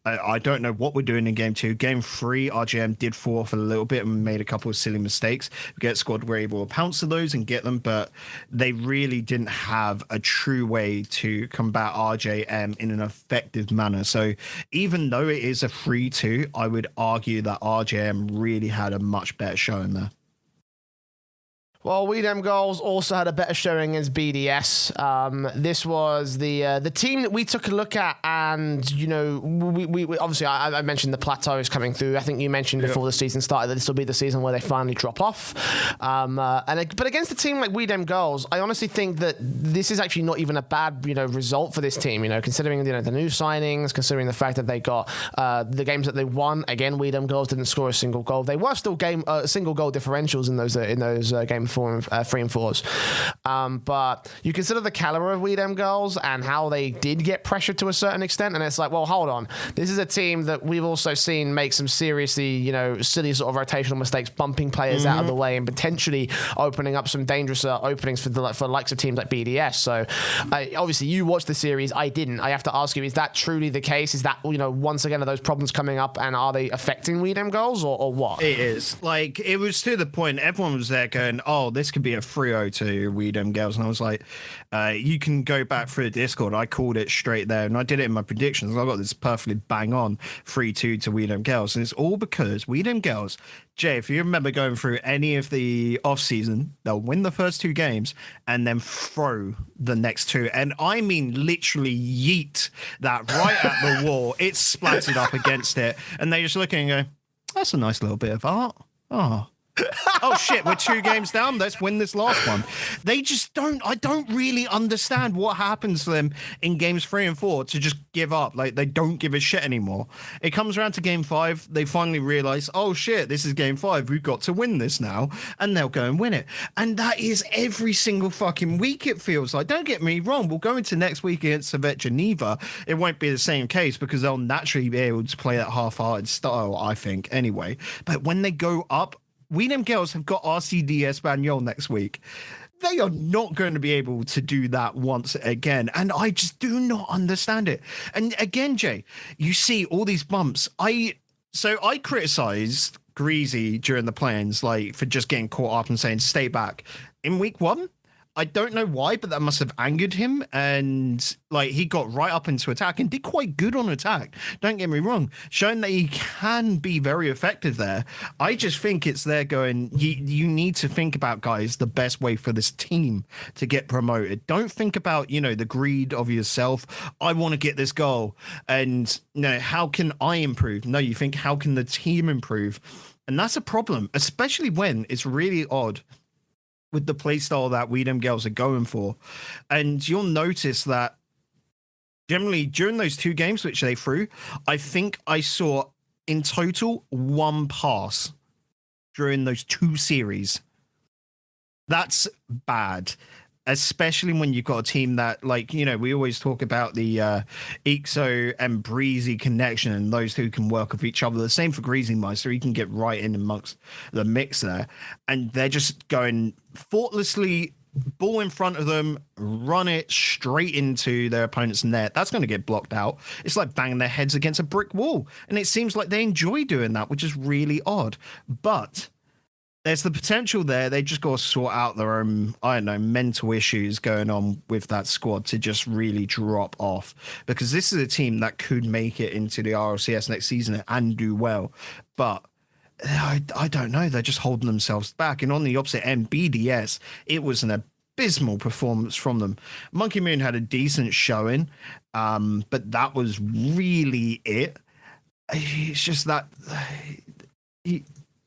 I don't know what we're doing in game 2. Game 3, RGM did fall off a little bit and made a couple of silly mistakes. Bagguette Squad were able to pounce to those and get them, but they really didn't have a true way to combat RJM in an effective manner. So even though it is a 3-2, I would argue that RJM really had a much better showing there. Well, We Dem Girlz also had a better showing as BDS. This was the team that we took a look at, and we obviously I mentioned the plateau is coming through. I think you mentioned before the season started that this will be the season where they finally drop off. But against a team like We Dem Girlz, I honestly think that this is actually not even a bad result for this team. Considering the new signings, considering the fact that they got the games that they won. Again, We Dem Girlz didn't score a single goal. They were still single goal differentials in those games. 3 and 4s. But you consider the caliber of We Dem Girlz and how they did get pressured to a certain extent, and it's like, well, hold on. This is a team that we've also seen make some seriously, silly sort of rotational mistakes, bumping players out of the way and potentially opening up some dangerous openings for the likes of teams like BDS. So obviously you watched the series. I didn't. I have to ask you, is that truly the case? Is that, once again, are those problems coming up, and are they affecting We Dem Girlz or what? It is. Like, it was to the point, everyone was there going, oh, this could be a 3-0 to We Dem Girlz. And I was like, you can go back through the Discord. I called it straight there, and I did it in my predictions. I got this perfectly bang on 3-2 to We Dem Girlz. And it's all because We Dem Girlz, Jay, if you remember going through any of the off-season, they'll win the first 2 games and then throw the next 2. And I mean literally yeet that right at the wall. It's splattered up against it. And they just look and go, that's a nice little bit of art. Oh shit, we're 2 games down, let's win this last one. They just I don't really understand what happens to them in games 3 and 4 to just give up. Like, they don't give a shit anymore. It comes around to game 5, they finally realize, oh shit, this is game 5, we've got to win this now, and they'll go and win it. And that is every single fucking week, it feels like. Don't get me wrong, we'll go into next week against Servette Geneva. It won't be the same case because they'll naturally be able to play that half-hearted style, I think, anyway. But when they go up, We Dem Girlz have got RCD Espanyol next week. They are not going to be able to do that once again. And I just do not understand it. And again, Jay, you see all these bumps. I criticized Greasy during the play-ins, like, for just getting caught up and saying, stay back. In week 1, I don't know why, but that must have angered him. And like, he got right up into attack and did quite good on attack. Don't get me wrong, showing that he can be very effective there. I just think it's there going, you need to think about, guys, the best way for this team to get promoted. Don't think about, the greed of yourself. I want to get this goal. And how can I improve? No, you think, how can the team improve? And that's a problem, especially when it's really odd with the playstyle that We Dem Girlz are going for. And you'll notice that generally during those 2 games which they threw, I think I saw in total 1 pass during those 2 series. That's bad. Especially when you've got a team that, like, we always talk about the Ixo and Breezy connection, and those 2 can work with each other. The same for Greasy Meister. He can get right in amongst the mix there. And they're just going thoughtlessly, ball in front of them, run it straight into their opponent's net. That's going to get blocked out. It's like banging their heads against a brick wall. And it seems like they enjoy doing that, which is really odd. But there's the potential there. They just got to sort out their own, mental issues going on with that squad to just really drop off. Because this is a team that could make it into the RLCS next season and do well. But I don't know. They're just holding themselves back. And on the opposite end, BDS, it was an abysmal performance from them. Monkey Moon had a decent showing, but that was really it. it's just that,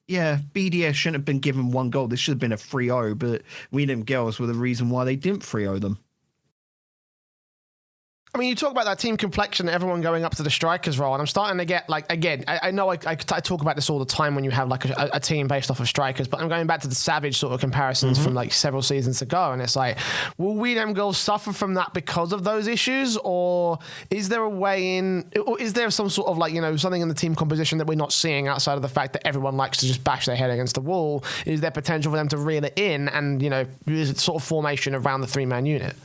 yeah, BDS shouldn't have been given one goal. This should have been a 3-0, but We Dem Girlz were the reason why they didn't 3-0 them. I mean, you talk about that team complexion, everyone going up to the strikers role, and I'm starting to get, like, again, I know I talk about this all the time when you have, like, a team based off of strikers, but I'm going back to the Savage sort of comparisons from, like, several seasons ago, and it's like, will We Dem Girlz suffer from that because of those issues, or is there a way in, or is there some sort of, like, you know, something in the team composition that we're not seeing outside of the fact that everyone likes to just bash their head against the wall? Is there potential for them to reel it in and, you know, is it sort of formation around the three-man unit?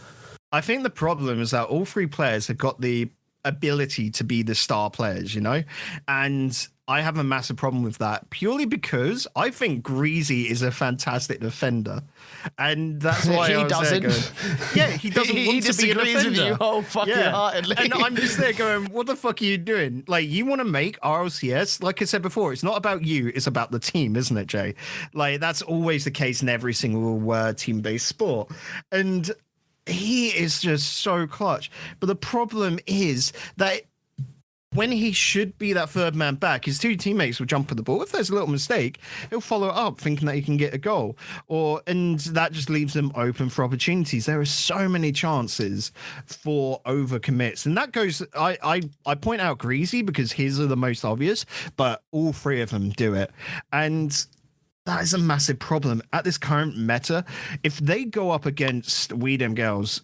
I think the problem is that all three players have got the ability to be the star players, you know? And I have a massive problem with that purely because I think Greasy is a fantastic defender. And that's why I was there going, yeah, he doesn't want to be a defender. With you wholeheartedly. And I'm just there going, what the fuck are you doing? Like, you want to make RLCS? Like I said before, it's not about you, it's about the team, isn't it, Jay? Like, that's always the case in every single team-based sport. And he is just so clutch. But the problem is that when he should be that third man back, his two teammates will jump for the ball. If there's a little mistake, he'll follow it up thinking that he can get a goal. And that just leaves them open for opportunities. There are so many chances for overcommits. And that goes, I point out Greasy because his are the most obvious, but all three of them do it. And that is a massive problem at this current meta. If they go up against We Dem Girlz,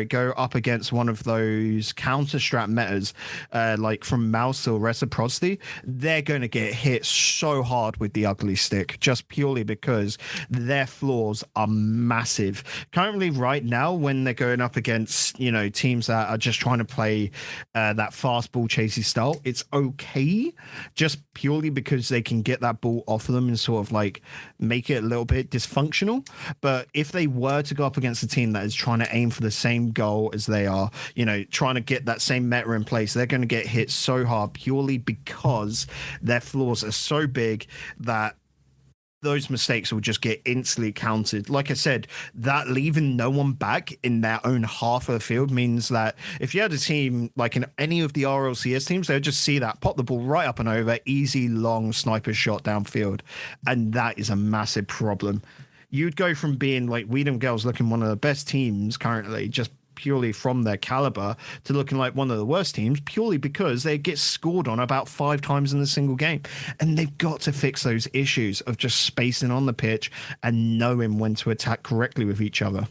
go up against one of those counter-strat metas, like from Mouse or Reciprocity, they're going to get hit so hard with the ugly stick, just purely because their flaws are massive. Currently, right now, when they're going up against, you know, teams that are just trying to play that fast ball chasey style, it's okay, just purely because they can get that ball off of them and sort of like make it a little bit dysfunctional. But if they were to go up against a team that is trying to aim for the same goal as they are, you know, trying to get that same meta in place, they're going to get hit so hard purely because their flaws are so big that those mistakes will just get instantly counted. Like I said, that leaving no one back in their own half of the field means that if you had a team like in any of the RLCS teams, they'll just see that, pop the ball right up and over, easy, long sniper shot downfield. And that is a massive problem. You'd go from being like We Dem Girlz looking one of the best teams currently, just purely from their caliber, to looking like one of the worst teams purely because they get scored on about 5 times in a single game. And they've got to fix those issues of just spacing on the pitch and knowing when to attack correctly with each other.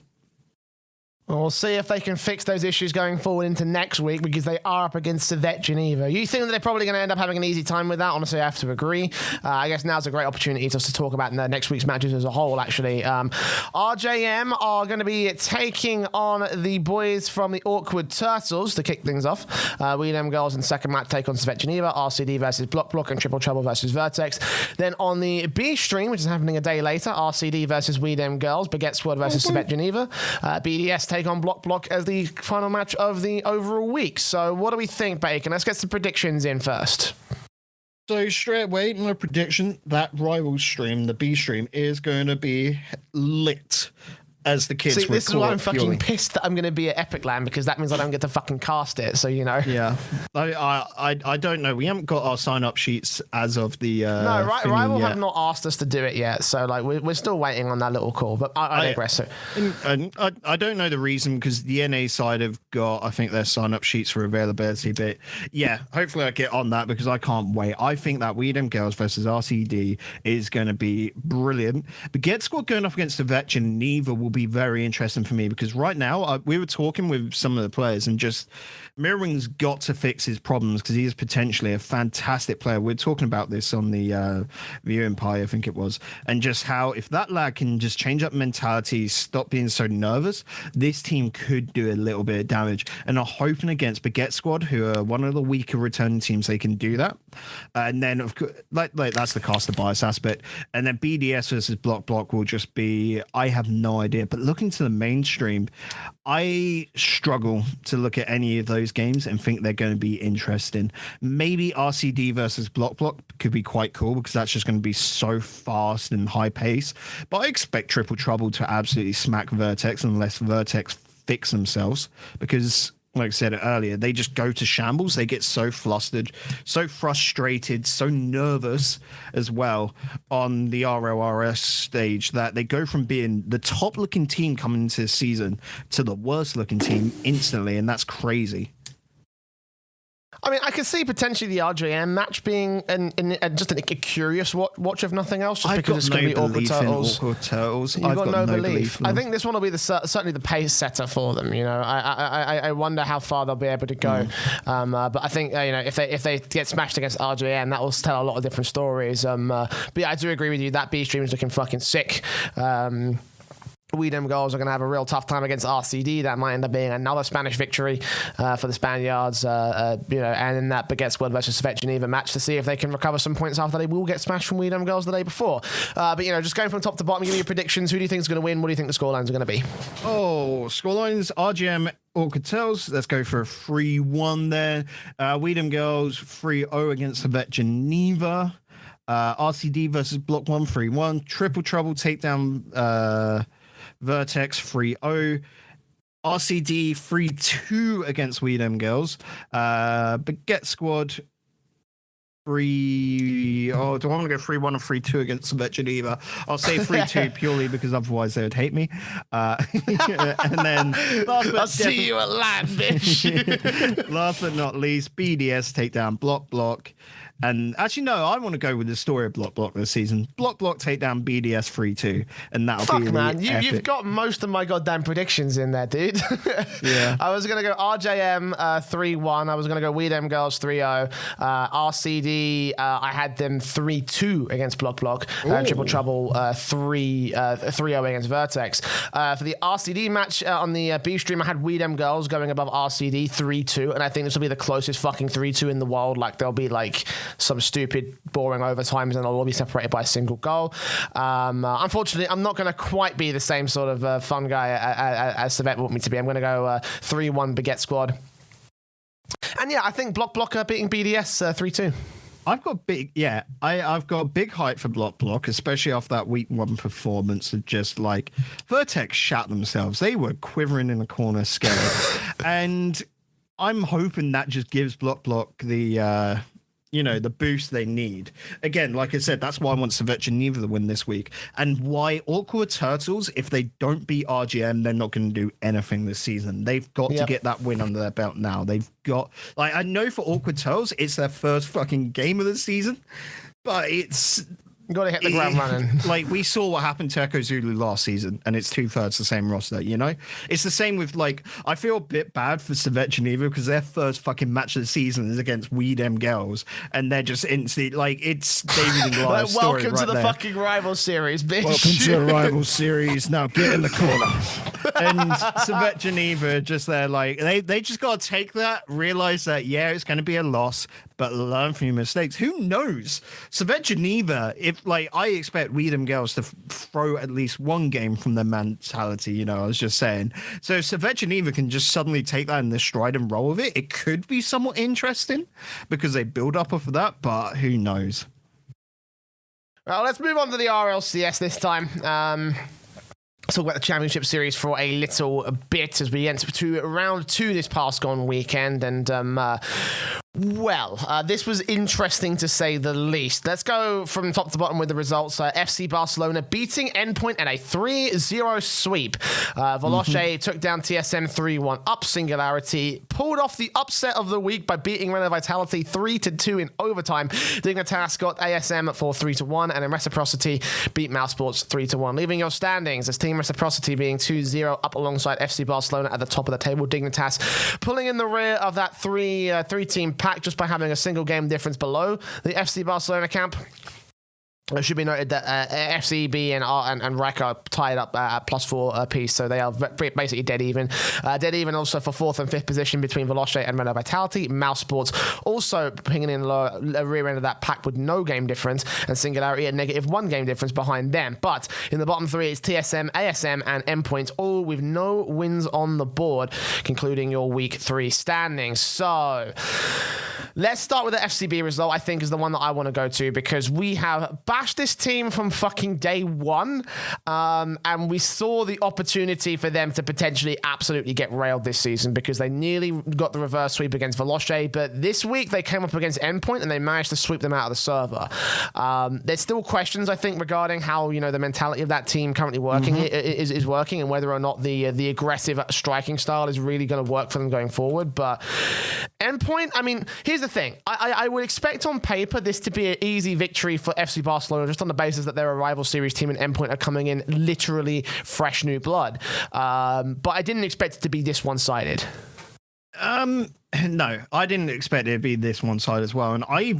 Well, we'll see if they can fix those issues going forward into next week, because they are up against Civet Geneva. You think that they're probably going to end up having an easy time with that? Honestly, I have to agree. I guess now's a great opportunity just to talk about next week's matches as a whole, actually. RJM are going to be taking on the boys from the Awkward Turtles to kick things off. We Dem Girlz in second match take on Civet Geneva, RCD versus Block, and Triple Trouble versus Vertex. Then on the B stream, which is happening a day later, RCD versus We Dem Girlz, Bagguette Squad versus Civet Geneva, BDS take on Block as the final match of the overall week. So what do we think, Bacon? Let's get some predictions in first. So straight away, my prediction, that rival stream, the B stream, is going to be lit, as the kids would call it. This is why I'm fucking pissed that I'm going to be at Epic Land, because that means I don't get to fucking cast it, so you know. Yeah. I don't know. We haven't got our sign-up sheets as of the No, Rival have not asked us to do it yet, so like we're still waiting on that little call, but I digress. I don't know the reason, because the NA side have got, I think, their sign-up sheets for availability, but yeah, hopefully I get on that, because I can't wait. I think that We Dem Girlz versus RCD is going to be brilliant. Bagguette Squad going up against the Vet Geneva will be very interesting for me, because right now we were talking with some of the players, and just Mirroring's got to fix his problems, because he is potentially a fantastic player. We're talking about this on the viewing pie, I think it was, and just how if that lad can just change up mentality, stop being so nervous, this team could do a little bit of damage. And I'm hoping against Bagguette Squad, who are one of the weaker returning teams, they can do that. And then of course, like that's the caster bias aspect. And then BDS versus Block will just be, I have no idea. But looking to the mainstream, I struggle to look at any of those games and think they're going to be interesting. Maybe RCD versus Block could be quite cool, because that's just going to be so fast and high pace. But I expect Triple Trouble to absolutely smack Vertex unless Vertex fix themselves, because like I said earlier, they just go to shambles. They get so flustered, so frustrated, so nervous as well on the RLRS stage that they go from being the top-looking team coming into the season to the worst-looking team instantly, and that's crazy. I mean, I could see potentially the RJM match being just a curious watch, if nothing else, just because it's going to be awkward turtles. You've got no belief. I think this one will be certainly the pace setter for them. You know, I wonder how far they'll be able to go. But I think if they get smashed against RJM, that will tell a lot of different stories. But yeah, I do agree with you. That B stream is looking fucking sick. We Dem Girlz are going to have a real tough time against RCD. That might end up being another Spanish victory for the Spaniards, and in that Bagguette Squad versus Svet Geneva match to see if they can recover some points after they will get smashed from We Dem Girlz the day before. But just going from top to bottom, give me your predictions. Who do you think is going to win? What do you think the scorelines are going to be? Oh, scorelines, RGM Awkward Turtles. Let's go for a 3-1 there. We Dem Girlz 3-0 against Svet Geneva. RCD versus Block 1 3-1. Triple Trouble takedown. Vertex 3-0, RCD 3-2 against We Dem Girlz, Bagguette Squad 3. Oh, do I want to go 3-1 or 3-2 against Svet Geneva? I'll say 3-2 purely because otherwise they would hate me. And then I'll see you at land, bitch. Last but not least, BDS takedown Block. And actually, no, I want to go with the story of Block this season. Block takedown BDS 3-2, and that'll be man. Epic. You've got most of my goddamn predictions in there, dude. Yeah. I was gonna go RJM 3-1. I was gonna go We Dem Girlz 3-0. RCD, I had them 3-2 against Block. Triple Trouble 3-0 against Vertex. For the RCD match on the B stream, I had We Dem Girlz going above RCD 3-2, and I think this will be the closest fucking 3-2 in the world. Like there'll be like some stupid, boring overtimes, and they'll all be separated by a single goal. Unfortunately, I'm not going to quite be the same sort of fun guy as Svet want me to be. I'm going to go 3-1 Bagguette Squad. And yeah, I think Block beating BDS 3-2. I've got big hype for Block, especially after that week 1 performance of just like Vertex shat themselves. They were quivering in the corner, scared. And I'm hoping that just gives Block the the boost they need. Again, like I said, that's why I want Svet Geneva to win this week. And why Awkward Turtles, if they don't beat RGM, they're not going to do anything this season. They've got to get that win under their belt now. They've got, like, I know for Awkward Turtles, it's their first fucking game of the season, but it's... You got to hit the ground running. Like, we saw what happened to Echo Zulu last season, and it's 2/3 the same roster, It's the same with, like, I feel a bit bad for Svet Geneva because their first fucking match of the season is against We Dem Girlz, and they're just instantly, like, it's David and Goliath's story welcome to the there. fucking rival series, bitch. Welcome to the rival series. Now get in the corner. And Svet Geneva just there, like, they just got to take that, realize that, it's going to be a loss, but learn from your mistakes. Who knows? Svet Geneva, if like I expect We Dem Girlz to throw at least one game from their mentality, I was just saying. So if Svet Geneva can just suddenly take that in their stride and roll with it, it could be somewhat interesting because they build up off of that, but who knows? Well, let's move on to the RLCS this time. Let's talk about the Championship Series for a little bit as we enter to round 2 this past gone weekend. And, this was interesting to say the least. Let's go from top to bottom with the results. FC Barcelona beating Endpoint at a 3-0 sweep. Veloce took down TSM 3-1 up. Singularity pulled off the upset of the week by beating Renner Vitality 3-2 in overtime. Dignitas got ASM for 3-1, and then Reciprocity beat Mousesports 3-1, leaving your standings as Team Reciprocity being 2-0 up alongside FC Barcelona at the top of the table. Dignitas pulling in the rear of that three-team pack just by having a single game difference below the FC Barcelona camp. It should be noted that FCB and RAC are tied up at +4 apiece, so they are basically dead even. Dead even also for 4th and 5th position between Veloce and Renner Vitality. Mousesports also pinging in the rear end of that pack with no game difference, and Singularity at -1 game difference behind them. But in the bottom 3, it's TSM, ASM, and Endpoint, all with no wins on the board, concluding your Week 3 standings. So... Let's start with the FCB result, I think is the one that I want to go to, because we have bashed this team from fucking day one, and we saw the opportunity for them to potentially absolutely get railed this season because they nearly got the reverse sweep against Veloce, but this week they came up against Endpoint and they managed to sweep them out of the server. There's still questions, I think, regarding how, you know, the mentality of that team currently working is working, and whether or not the aggressive striking style is really going to work for them going forward. But Endpoint, I mean, here's the thing. I would expect on paper this to be an easy victory for FC Barcelona, just on the basis that they're a rival series team and Endpoint are coming in literally fresh new blood. But I didn't expect it to be this one-sided. No, I didn't expect it to be this one side as well. And I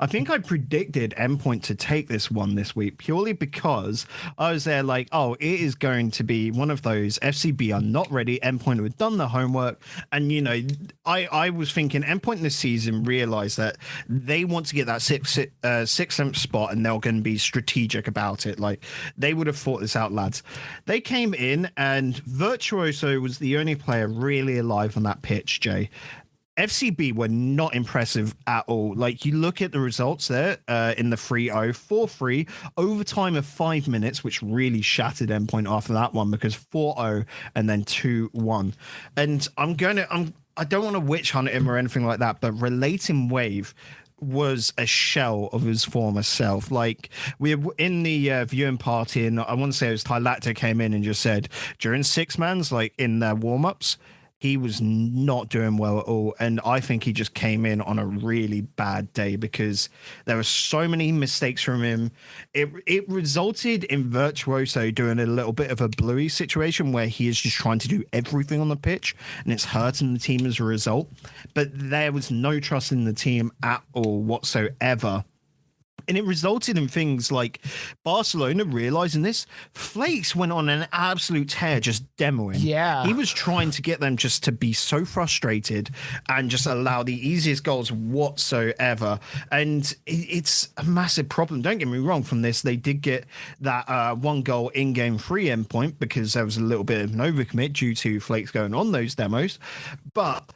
think I predicted Endpoint to take this one this week purely because I was there like, oh, it is going to be one of those FCB are not ready. Endpoint have done the homework. And, you know, I was thinking Endpoint this season realized that they want to get that sixth spot and they're going to be strategic about it. Like, they would have thought this out, lads. They came in and Virtuoso was the only player really alive on that pitch, Jay. FCB were not impressive at all. Like, you look at the results there in the 3-0, 4-3, overtime of 5 minutes, which really shattered Endpoint after that one because 4-0 and then 2-1. And I don't want to witch hunt him or anything like that, but Relating Wave was a shell of his former self. Like, we were in the viewing party, and I want to say it was Tylacto came in and just said, during six-mans, like in their warm-ups, he was not doing well at all. And I think he just came in on a really bad day because there were so many mistakes from him. It resulted in Virtuoso doing a little bit of a Bluey situation where he is just trying to do everything on the pitch and it's hurting the team as a result. But there was no trust in the team at all whatsoever. And it resulted in things like Barcelona realizing this. Flakes went on an absolute tear just demoing. Yeah. He was trying to get them just to be so frustrated and just allow the easiest goals whatsoever. And it's a massive problem. Don't get me wrong, from this, they did get that one goal in game 3 Endpoint because there was a little bit of an overcommit due to Flakes going on those demos. But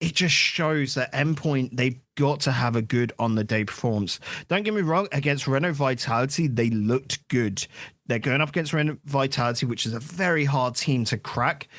it just shows that Endpoint, they've got to have a good on-the-day performance. Don't get me wrong, against Renault Vitality, they looked good. They're going up against Renault Vitality, which is a very hard team to crack,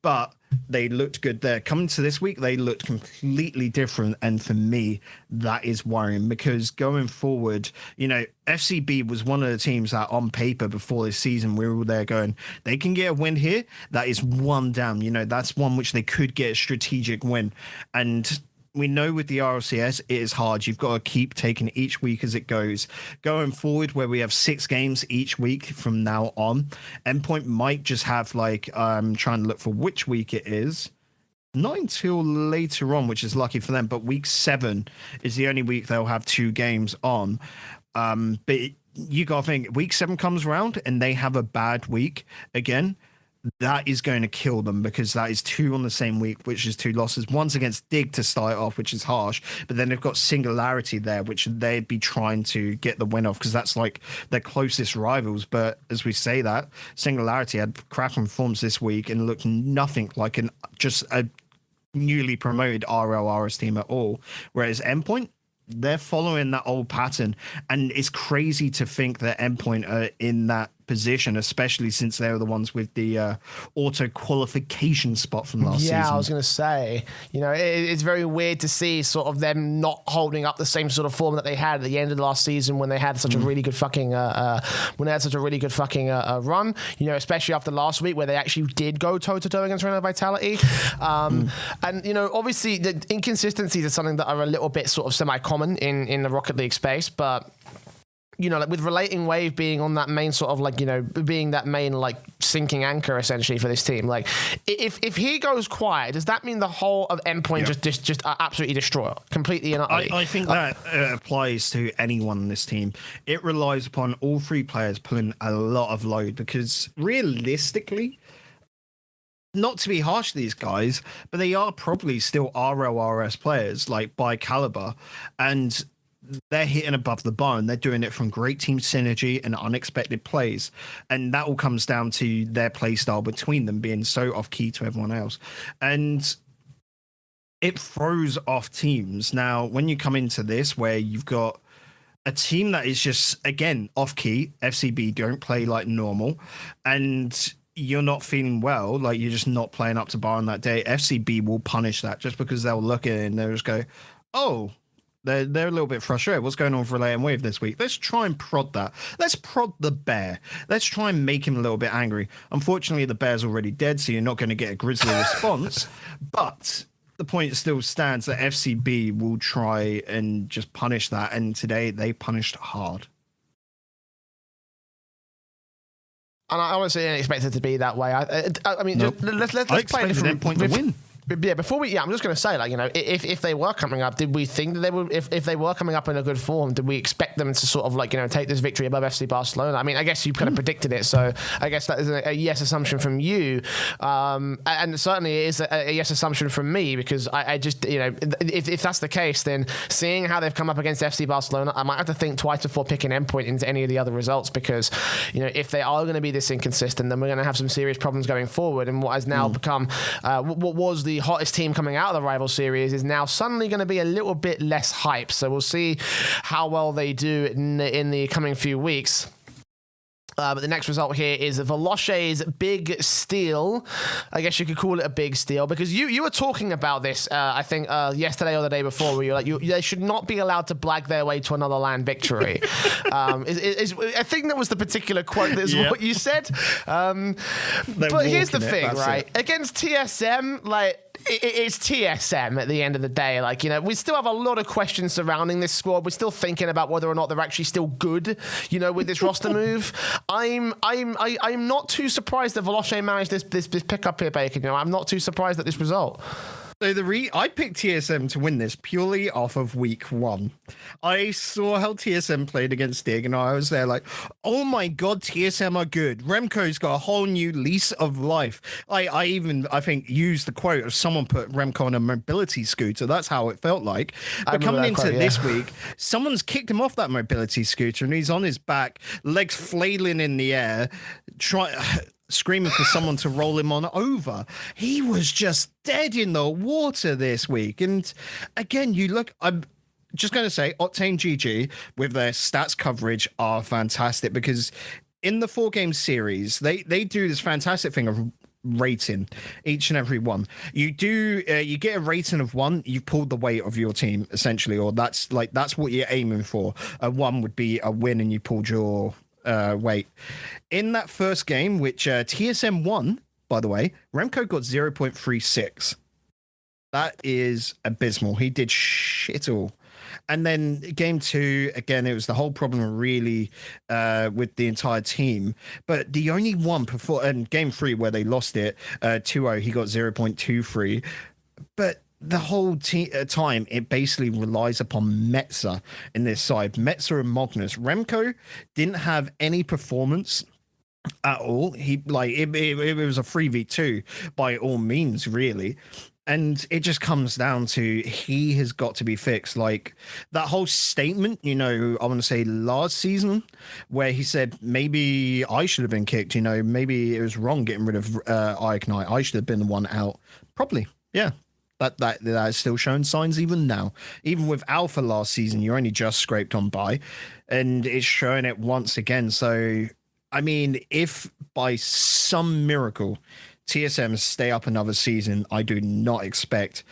but they looked good there. Coming to this week, they looked completely different, and for me, that is worrying because going forward, you know, FCB was one of the teams that on paper before this season, we were there going, they can get a win here. That is one down. You know, that's one which they could get a strategic win. And we know with the RLCS, it is hard. You've got to keep taking each week as it goes. Going forward, where we have 6 games each week from now on, Endpoint might just have, like, I'm trying to look for which week it is. Not until later on, which is lucky for them, but week 7 is the only week they'll have 2 games on. But you got to think, week 7 comes around and they have a bad week again. That is going to kill them because that is 2 on the same week, which is 2 losses. One's against Dig to start off, which is harsh. But then they've got Singularity there, which they'd be trying to get the win off because that's like their closest rivals. But as we say that, Singularity had cracking performance this week and looked nothing like just a newly promoted RLRS team at all. Whereas Endpoint, they're following that old pattern. And it's crazy to think that Endpoint are in that position, especially since they were the ones with the auto qualification spot from last season. Yeah, I was going to say, you know, it's very weird to see sort of them not holding up the same sort of form that they had at the end of the last season when they had such a really good fucking run. You know, especially after last week where they actually did go toe to toe against Renault Vitality. And you know, obviously the inconsistencies are something that are a little bit sort of semi-common in the Rocket League space, but you know, like with Relating Wave being on that main sort of like, you know, being that main like sinking anchor essentially for this team, like if he goes quiet, does that mean the whole of Endpoint just absolutely destroy completely and utterly? I think that applies to anyone in this team. It relies upon all 3 players pulling a lot of load because realistically, not to be harsh to these guys, but they are probably still RLRS players, like by caliber, and they're hitting above the bar and they're doing it from great team synergy and unexpected plays. And that all comes down to their play style between them being so off key to everyone else. And it throws off teams. Now, when you come into this where you've got a team that is just, again, off-key, FCB don't play like normal, and you're not feeling well, like you're just not playing up to bar on that day, FCB will punish that just because they'll look at it and they'll just go, oh, they're a little bit frustrated. What's going on for Relay and Wave this week? Let's try and prod that. Let's prod the bear. Let's try and make him a little bit angry. Unfortunately, the bear's already dead, so you're not going to get a grizzly response. But the point still stands that FCB will try and just punish that. And today they punished hard. And I honestly didn't expect it to be that way. I mean, nope. let's I play expected Endpoint to win. Yeah, before we, I'm just going to say, like, you know, if they were coming up, did we think that they would, if they were coming up in a good form, did we expect them to sort of like, you know, take this victory above FC Barcelona? I mean, I guess you kind of predicted it, so I guess that is a yes assumption from you, and certainly it is a yes assumption from me, because I just, you know, if that's the case, then seeing how they've come up against FC Barcelona, I might have to think twice before picking Endpoint into any of the other results, because, you know, if they are going to be this inconsistent, then we're going to have some serious problems going forward, and what has now become, what was the hottest team coming out of the rival series is now suddenly going to be a little bit less hype. So we'll see how well they do in the coming few weeks. But the next result here is Veloce's big steal. I guess you could call it a big steal, because you were talking about this, I think, yesterday or the day before, where you're like, they should not be allowed to blag their way to another LAN victory. I think that was the particular quote that is what you said. But here's the thing, right? Against TSM, like, it's TSM at the end of the day. Like, you know, we still have a lot of questions surrounding this squad. We're still thinking about whether or not they're actually still good, you know, with this roster move. I'm not too surprised that Veloce managed this pickup here, Bacon. You know, I'm not too surprised at this result. So I picked TSM to win this purely off of week 1. I saw how TSM played against Stig, and I was there like, oh my god, TSM are good. Remco's got a whole new lease of life. I think used the quote of someone put Remco on a mobility scooter. That's how it felt like. But coming into this week, someone's kicked him off that mobility scooter, and he's on his back, legs flailing in the air, screaming for someone to roll him on over. He was just dead in the water this week. And again, I'm just going to say, Octane GG with their stats coverage are fantastic, because in the 4-game series, they do this fantastic thing of rating each and every one. You get a rating of 1, you've pulled the weight of your team, essentially, or that's what you're aiming for. A 1 would be a win and you pulled your weight. In that first game, which TSM won, by the way, Remco got 0.36. That is abysmal. He did shit all. And then game 2, again, it was the whole problem really with the entire team. But the only one before, and game 3 where they lost it, 2-0, he got 0.23. But the whole time, it basically relies upon Metza in this side. Metza and Magnus. Remco didn't have any performance at all. It was a 3v2 by all means, really. And it just comes down to he has got to be fixed. Like that whole statement, you know, I want to say last season, where he said, maybe I should have been kicked, you know, maybe it was wrong getting rid of Ignite. I should have been the one out. Probably, yeah. That is still showing signs even now. Even with Alpha last season, you're only just scraped on by, and it's showing it once again. So, I mean, if by some miracle TSM stay up another season, I do not expect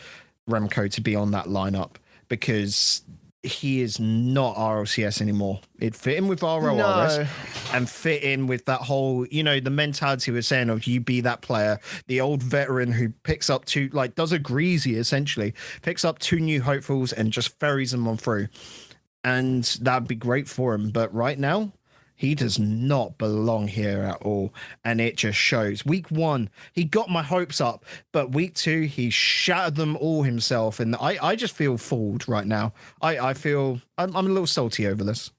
Remco to be on that lineup, because he is not RLCS anymore. It fit in with RLRS and fit in with that whole, you know, the mentality we're saying of you be that player, the old veteran who picks up does a greasy essentially, picks up 2 new hopefuls and just ferries them on through. And that'd be great for him. But right now, he does not belong here at all. And it just shows. Week 1, he got my hopes up. But week 2, he shattered them all himself. And I just feel fooled right now. I feel I'm a little salty over this.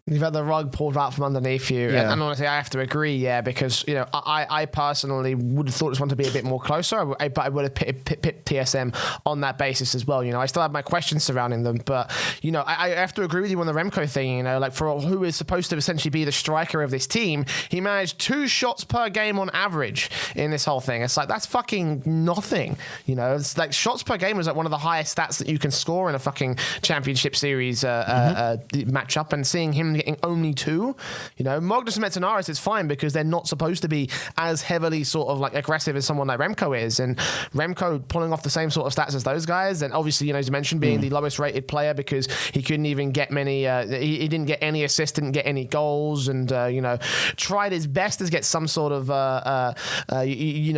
You've had the rug pulled out from underneath you. Yeah. And honestly, I have to agree, because, I personally would have thought this one to be a bit more closer, but I would have picked TSM on that basis as well. I still have my questions surrounding them, but, I have to agree with you on the Remco thing, like for who is supposed to essentially be the striker of this team, he managed 2 shots per game on average in this whole thing. It's like, that's fucking nothing, It's like shots per game is like one of the highest stats that you can score in a fucking championship series matchup, and seeing him getting only 2, Magnus and Metanaris is fine because they're not supposed to be as heavily sort of like aggressive as someone like Remco is, and Remco pulling off the same sort of stats as those guys, and obviously, as you mentioned, being the lowest rated player because he couldn't even get many, he didn't get any assists, didn't get any goals, and tried his best to get some sort of he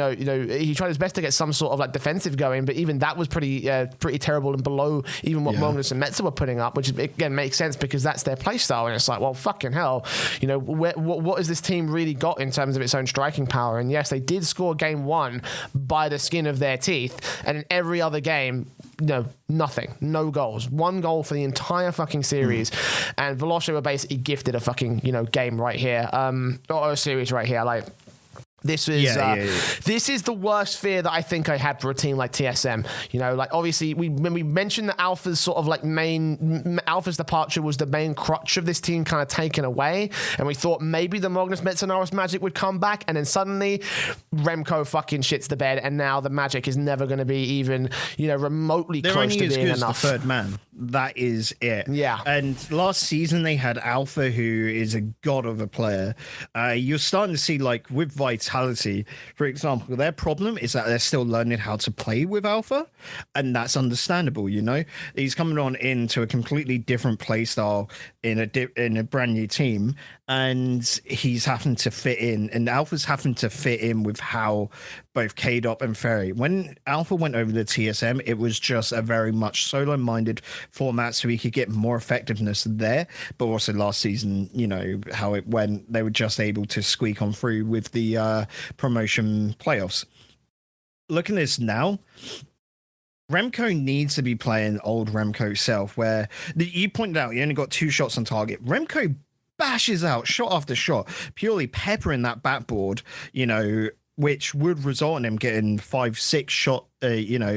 tried his best to get some sort of like defensive going, but even that was pretty terrible and below even what Magnus and Metza were putting up, which again makes sense because that's their play style, and it's like, well, fucking hell, what has this team really got in terms of its own striking power? And yes, they did score game 1 by the skin of their teeth, and in every other game, nothing, no goals, 1 goal for the entire fucking series, and Veloce were basically gifted a fucking game right here, or a series right here, like. This is this is the worst fear that I think I had for a team like TSM. Like obviously when we mentioned that Alpha's sort of like Alpha's departure was the main crutch of this team kind of taken away, and we thought maybe the Magnus Metanaris magic would come back, and then suddenly Remco fucking shits the bed, and now the magic is never going to be even remotely close to being enough. The third man. That is it. Yeah. And last season they had Alpha, who is a god of a player. You're starting to see, like, with Vitality, for example, their problem is that they're still learning how to play with Alpha, and that's understandable, He's coming on into a completely different play style in a brand new team, and he's having to fit in, and Alpha's having to fit in with how both KDOP and Ferry. When Alpha went over to TSM, it was just a very much solo-minded format, so he could get more effectiveness there. But also last season, how it went, they were just able to squeak on through with the promotion playoffs. Looking at this now, Remco needs to be playing old Remco self, where you pointed out he only got 2 shots on target. Remco bashes out shot after shot, purely peppering that backboard, which would result in him getting 5-6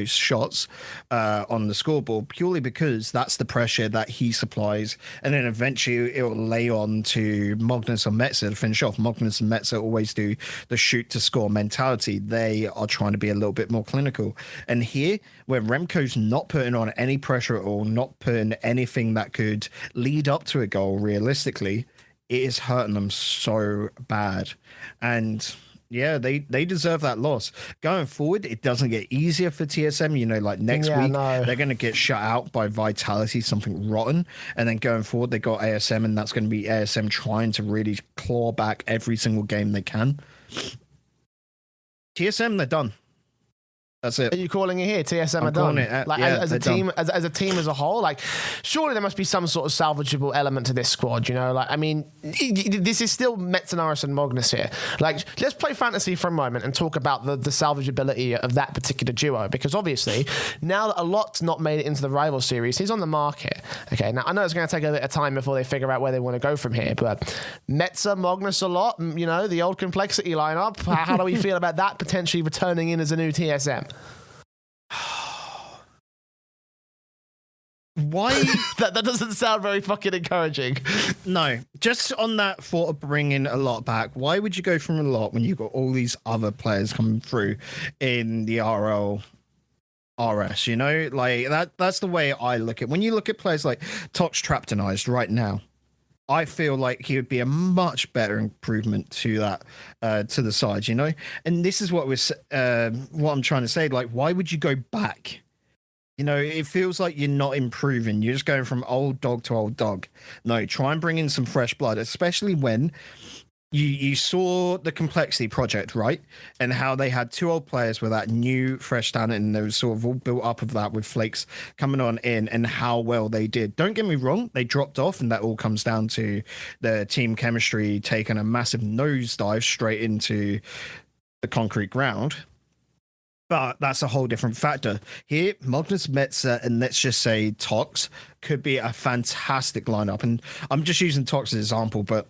shots on the scoreboard, purely because that's the pressure that he supplies, and then eventually it will lay on to Magnus or Metza to finish off. Magnus and Metza always do the shoot to score mentality. They are trying to be a little bit more clinical, and here where Remco's not putting on any pressure at all, not putting anything that could lead up to a goal realistically, it is hurting them so bad. And yeah, they deserve that loss. Going forward, it doesn't get easier for TSM. Like next week, they're going to get shut out by Vitality, something rotten. And then going forward, they got ASM, and that's going to be ASM trying to really claw back every single game they can. TSM, they're done. That's it. Are you calling it here? TSM are done. As a team, as a team as a whole, like surely there must be some sort of salvageable element to this squad. This is still Metanaris and Magnus here. Like, let's play fantasy for a moment and talk about the salvageability of that particular duo, because obviously now that a lot's not made it into the rival series, he's on the market. Okay, now I know it's going to take a bit of time before they figure out where they want to go from here, but Metza, Magnus a lot, the old complexity lineup. How do we feel about that potentially returning in as a new TSM? Why? that doesn't sound very fucking encouraging. No, just on that thought of bringing a lot back, why would you go from a lot when you've got all these other players coming through in the RLRS? Like that's the way I look at it. When you look at players like Tox Traptonized right now, I feel like he would be a much better improvement to that, to the side, And this is what I'm trying to say. Like, why would you go back? It feels like you're not improving. You're just going from old dog to old dog. No, try and bring in some fresh blood, especially when you saw the Complexity project, right? And how they had 2 old players with that new, fresh talent, and they were sort of all built up of that with Flakes coming on in, and how well they did. Don't get me wrong, they dropped off, and that all comes down to the team chemistry taking a massive nosedive straight into the concrete ground. But that's a whole different factor. Here, Magnus Metzer and let's just say Tox could be a fantastic lineup. And I'm just using Tox as an example, but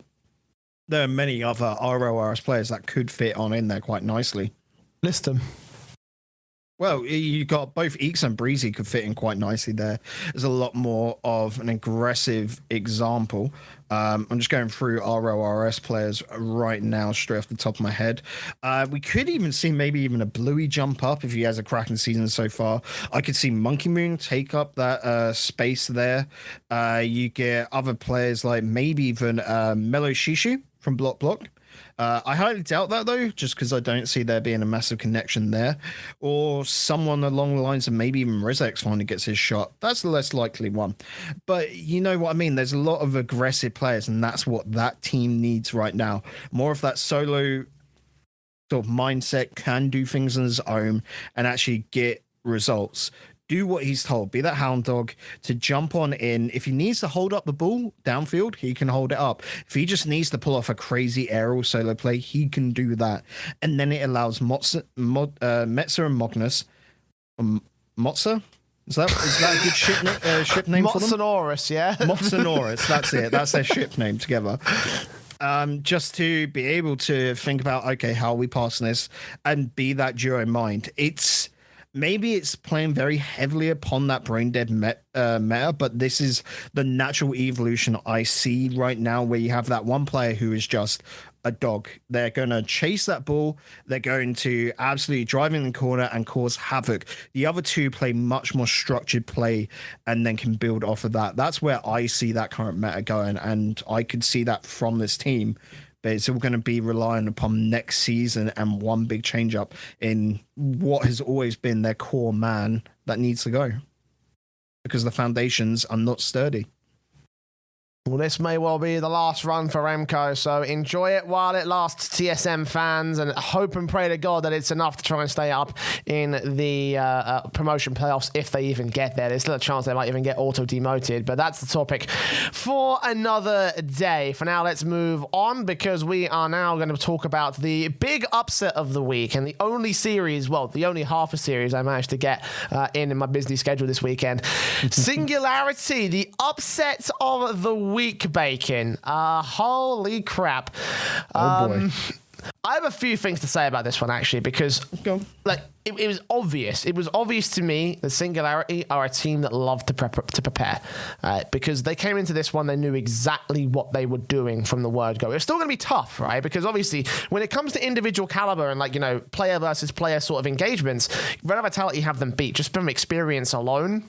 there are many other RLRS players that could fit on in there quite nicely. List them. Well, you got both Eeks and Breezy could fit in quite nicely there. There's a lot more of an aggressive example. I'm just going through RLRS players right now, straight off the top of my head. We could even see maybe even a Bluey jump up if he has a cracking season so far. I could see Monkey Moon take up that space there. You get other players like maybe even Mellow Shishu from Block Block. I highly doubt that, though, just because I don't see there being a massive connection there. Or someone along the lines of maybe even Rizex finally gets his shot. That's the less likely one. But you know what I mean? There's a lot of aggressive players, and that's what that team needs right now. More of that solo sort of mindset, can do things on his own and actually get results. Do what he's told. Be that hound dog to jump on in. If he needs to hold up the ball downfield, he can hold it up. If he just needs to pull off a crazy aerial solo play, he can do that. And then it allows Metzer and Magnus. Motza? Is that a good ship name for them? Motsonorus, yeah. Motsonorus, that's it. That's their ship name together. Just to be able to think about, okay, how are we passing this? And be that duo in mind. Maybe it's playing very heavily upon that brain dead meta, but this is the natural evolution I see right now, where you have that one player who is just a dog. They're going to chase that ball. They're going to absolutely drive in the corner and cause havoc. The other two play much more structured play and then can build off of that. That's where I see that current meta going, and I could see that from this team. But it's all going to be relying upon next season and one big change up in what has always been their core man that needs to go, because the foundations are not sturdy. Well, this may well be the last run for Remco, so enjoy it while it lasts, TSM fans, and hope and pray to God that it's enough to try and stay up in the promotion playoffs if they even get there. There's still a chance they might even get auto-demoted, but that's the topic for another day. For now, let's move on, because we are now going to talk about the big upset of the week, and the only series, well, the only half a series I managed to get in my busy schedule this weekend. Singularity, the upset of the week, Bacon. Holy crap. Oh boy. I have a few things to say about this one, actually, because like it was obvious. It was obvious to me that Singularity are a team that love to prepare, because they came into this one, they knew exactly what they were doing from the word go. It's still going to be tough, right? Because obviously, when it comes to individual caliber and like, you know, player versus player sort of engagements, Red Vitality have them beat just from experience alone.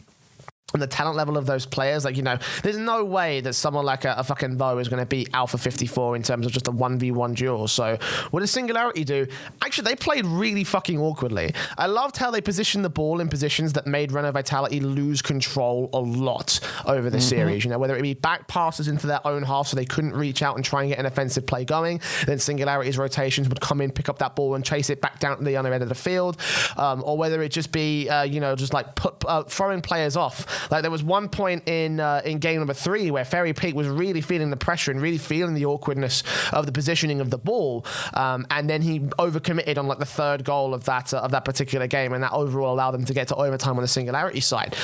And the talent level of those players, like, you know, there's no way that someone like a fucking Vo is going to beat Alpha 54 in terms of just a 1v1 duel. So what does Singularity do? Actually, they played really fucking awkwardly. I loved how they positioned the ball in positions that made Renault Vitality lose control a lot over the series. You know, whether it be back passes into their own half so they couldn't reach out and try and get an offensive play going. Then Singularity's rotations would come in, pick up that ball and chase it back down to the other end of the field. Or whether it just be, you know, just like throwing players off. Like, there was one point in game number 3 where Ferry Peak was really feeling the pressure and really feeling the awkwardness of the positioning of the ball, and then he overcommitted on like the third goal of that particular game, and that overall allowed them to get to overtime on the Singularity side.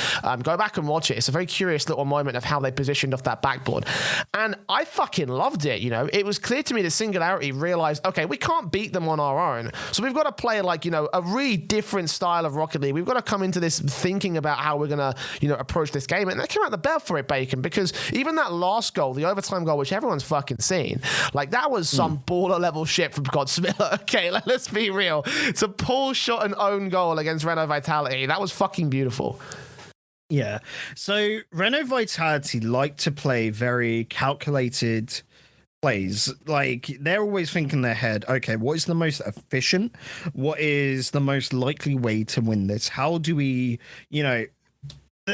Go back and watch it. It's a very curious little moment of how they positioned off that backboard, and I fucking loved it. You know, it was clear to me that Singularity realized, okay, we can't beat them on our own, so we've got to play like, you know, a really different style of Rocket League. We've got to come into this thinking about how we're gonna, you know, approach this game, and they came out the bell for it, Bacon, because even that last goal, the overtime goal, which everyone's fucking seen, like, that was some baller level shit from Godsmiller. Okay, let's be real. To pull shot and own goal against Renault Vitality, that was fucking beautiful. Yeah. So Renault Vitality like to play very calculated plays. Like, they're always thinking in their head, okay, what is the most efficient? What is the most likely way to win this? How do we, you know,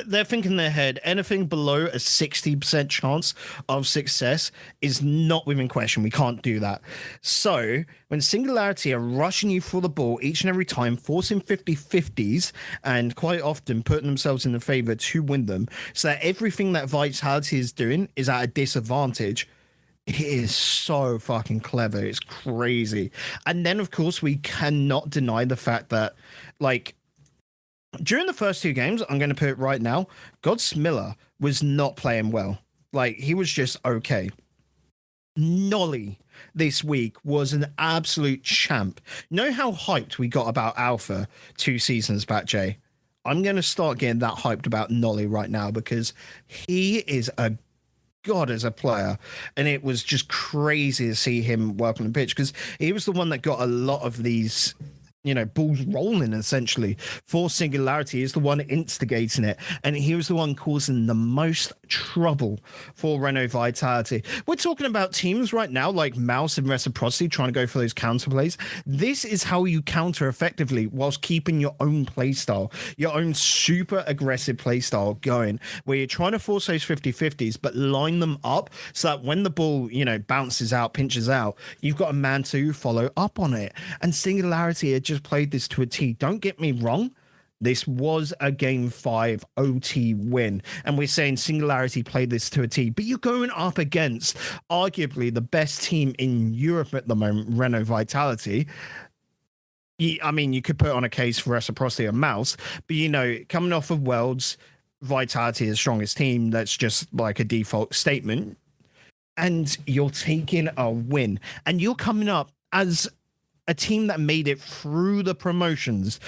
they're thinking in their head, anything below a 60% chance of success is not within question. We can't do that. So when Singularity are rushing you for the ball each and every time, forcing 50-50s, and quite often putting themselves in the favor to win them, so that everything that Vitality is doing is at a disadvantage, It is so fucking clever. It's crazy. And then, of course, we cannot deny the fact that, like, during the first 2 games, I'm going to put it right now, Godsmiller was not playing well. Like, he was just okay. Nolly this week was an absolute champ. Know how hyped we got about Alpha 2 seasons back, Jay? I'm going to start getting that hyped about Nolly right now because he is a god as a player, and it was just crazy to see him work on the pitch because he was the one that got a lot of these, balls rolling essentially for Singularity. He's the one instigating it, and he was the one causing the most trouble for Renault Vitality. We're talking about teams right now like Mouse and Reciprocity trying to go for those counter plays. This is how you counter effectively whilst keeping your own playstyle, your own super aggressive playstyle going, where you're trying to force those 50-50s, but line them up so that when the ball, bounces out, pinches out, you've got a man to follow up on it. And Singularity had just played this to a T. Don't get me wrong. This was a Game 5 OT win, and we're saying Singularity played this to a T, but you're going up against arguably the best team in Europe at the moment, Renault Vitality. I mean, you could put on a case for Reciprocity and Mouse, but, coming off of Worlds, Vitality is the strongest team. That's just like a default statement. And you're taking a win, and you're coming up as a team that made it through the promotions.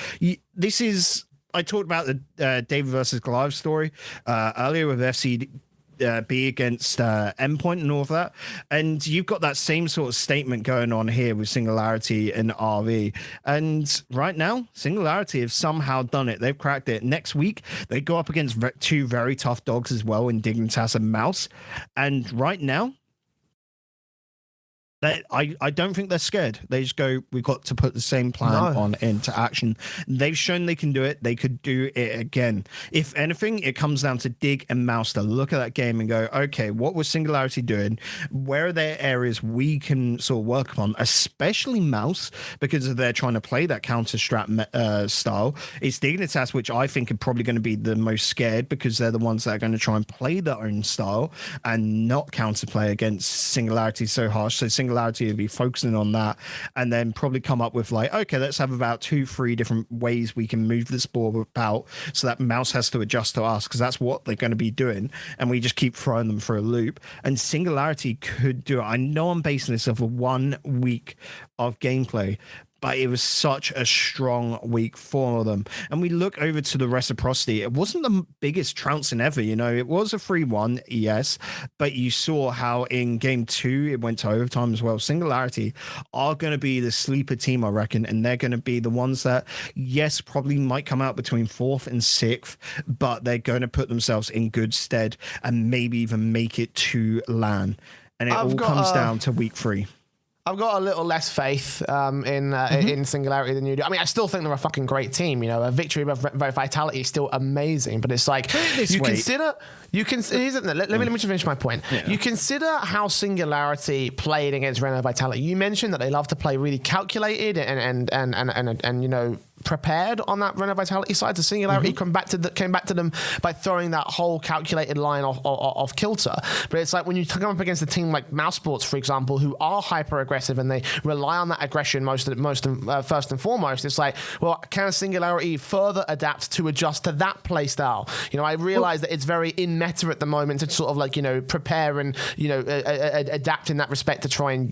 This is, I talked about the David versus Goliath story earlier with FCB against Endpoint and all of that. And you've got that same sort of statement going on here with Singularity and RV. And right now, Singularity have somehow done it. They've cracked it. Next week, they go up against 2 very tough dogs as well in Dignitas and Mouse. And right now, I don't think they're scared. They just go, we've got to put the same plan on into action. They've shown they can do it. They could do it again. If anything, it comes down to Dig and Mouse to look at that game and go, okay, what was Singularity doing? Where are there areas we can sort of work on, especially Mouse, because they're trying to play that counter-strat style. It's Dignitas, which I think are probably going to be the most scared because they're the ones that are going to try and play their own style and not counterplay against Singularity so harsh. So Singularity will be focusing on that and then probably come up with like, okay, let's have about 2-3 different ways we can move this ball about so that Mouse has to adjust to us because that's what they're going to be doing, and we just keep throwing them for a loop. And Singularity could do it. I know I'm basing this off of 1 week of gameplay, but it was such a strong week for them. And we look over to the Reciprocity. It wasn't the biggest trouncing ever, It was a 3-1, yes, but you saw how in Game 2, it went to overtime as well. Singularity are going to be the sleeper team, I reckon, and they're going to be the ones that, yes, probably might come out between 4th and 6th, but they're going to put themselves in good stead and maybe even make it to LAN. And it all comes down to week 3. I've got a little less faith in Singularity than you do. I mean, I still think they're a fucking great team. A victory above Vitality is still amazing, but it's like let me just finish my point. Yeah. You consider how Singularity played against Renault Vitality. You mentioned that they love to play really calculated and prepared on that Renault Vitality side. The Singularity came back to them by throwing that whole calculated line off kilter. But it's like when you come up against a team like Mouse Sports, for example, who are hyper aggressive and they rely on that aggression first and foremost. It's like, well, can Singularity further adapt to adjust to that play style? I realize that it's very in meta at the moment to sort of like prepare and adapt in that respect to try and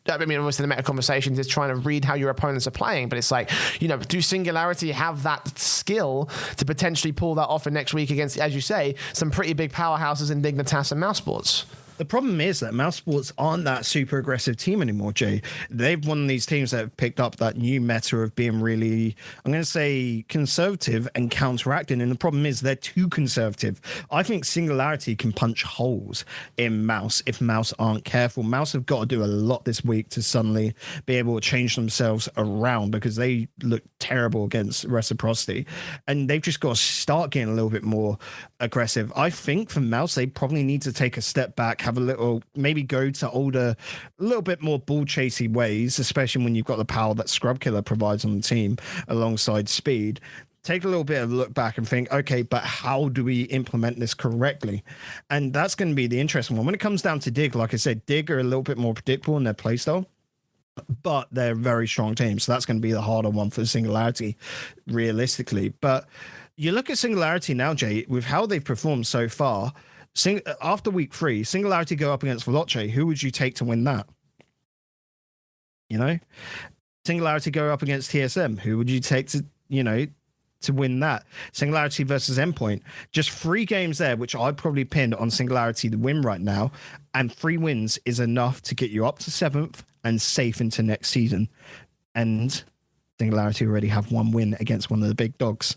obviously the meta conversations is trying to read how your opponents are playing, but it's like do Singularity have that skill to potentially pull that off in next week against, as you say, some pretty big powerhouses in Dignitas and Mouse Sports? The problem is that Mouse Sports aren't that super aggressive team anymore, Jay. They've one of these teams that have picked up that new meta of being really, I'm going to say, conservative and counteracting. And the problem is they're too conservative. I think Singularity can punch holes in Mouse if Mouse aren't careful. Mouse have got to do a lot this week to suddenly be able to change themselves around because they look terrible against Reciprocity. And they've just got to start getting a little bit more aggressive. I think for Mouse, they probably need to take a step back, have a little, maybe go to a little bit more ball chasey ways, especially when you've got the power that Scrub Killer provides on the team alongside speed. take a little bit of a look back and think, okay, but how do we implement this correctly? And that's going to be the interesting one. When it comes down to Dig, like I said, Dig are a little bit more predictable in their playstyle, but they're very strong teams. So that's going to be the harder one for Singularity, realistically. But you look at Singularity now, Jay, with how they've performed so far. After week 3, Singularity go up against Veloce. Who would you take to win that? You know, Singularity go up against TSM. Who would you take to, to win that? Singularity versus Endpoint. Just 3 games there, which I'd probably pin on Singularity to win right now. And 3 wins is enough to get you up to 7th and safe into next season. And Singularity already have 1 win against one of the big dogs.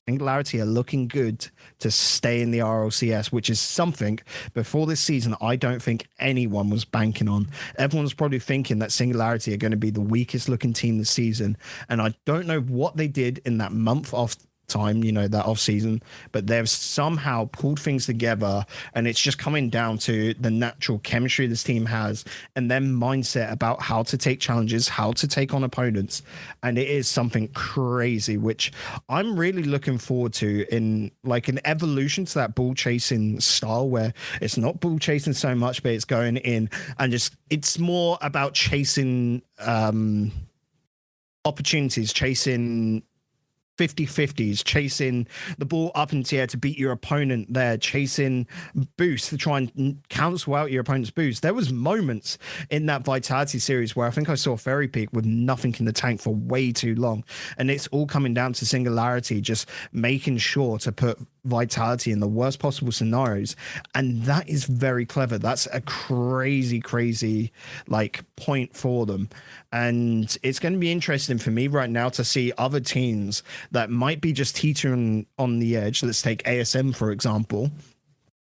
Singularity are looking good to stay in the RLCS, which is something before this season I don't think anyone was banking on. Everyone's probably thinking that Singularity are going to be the weakest looking team this season. And I don't know what they did in that month off time, that off season, but they've somehow pulled things together, and it's just coming down to the natural chemistry this team has and their mindset about how to take challenges, how to take on opponents. And it is something crazy, which I'm really looking forward to, in like an evolution to that ball chasing style, where it's not ball chasing so much, but it's going in and it's more about chasing opportunities, chasing 50-50s, chasing the ball up into the air to beat your opponent there, chasing boosts to try and cancel out your opponent's boost. There was moments in that Vitality series where I think I saw Fairy Peak with nothing in the tank for way too long. And it's all coming down to Singularity, just making sure to put Vitality in the worst possible scenarios. And that is very clever. That's a crazy point for them. And it's going to be interesting for me right now to see other teams that might be just teetering on the edge. Let's take ASM, for example,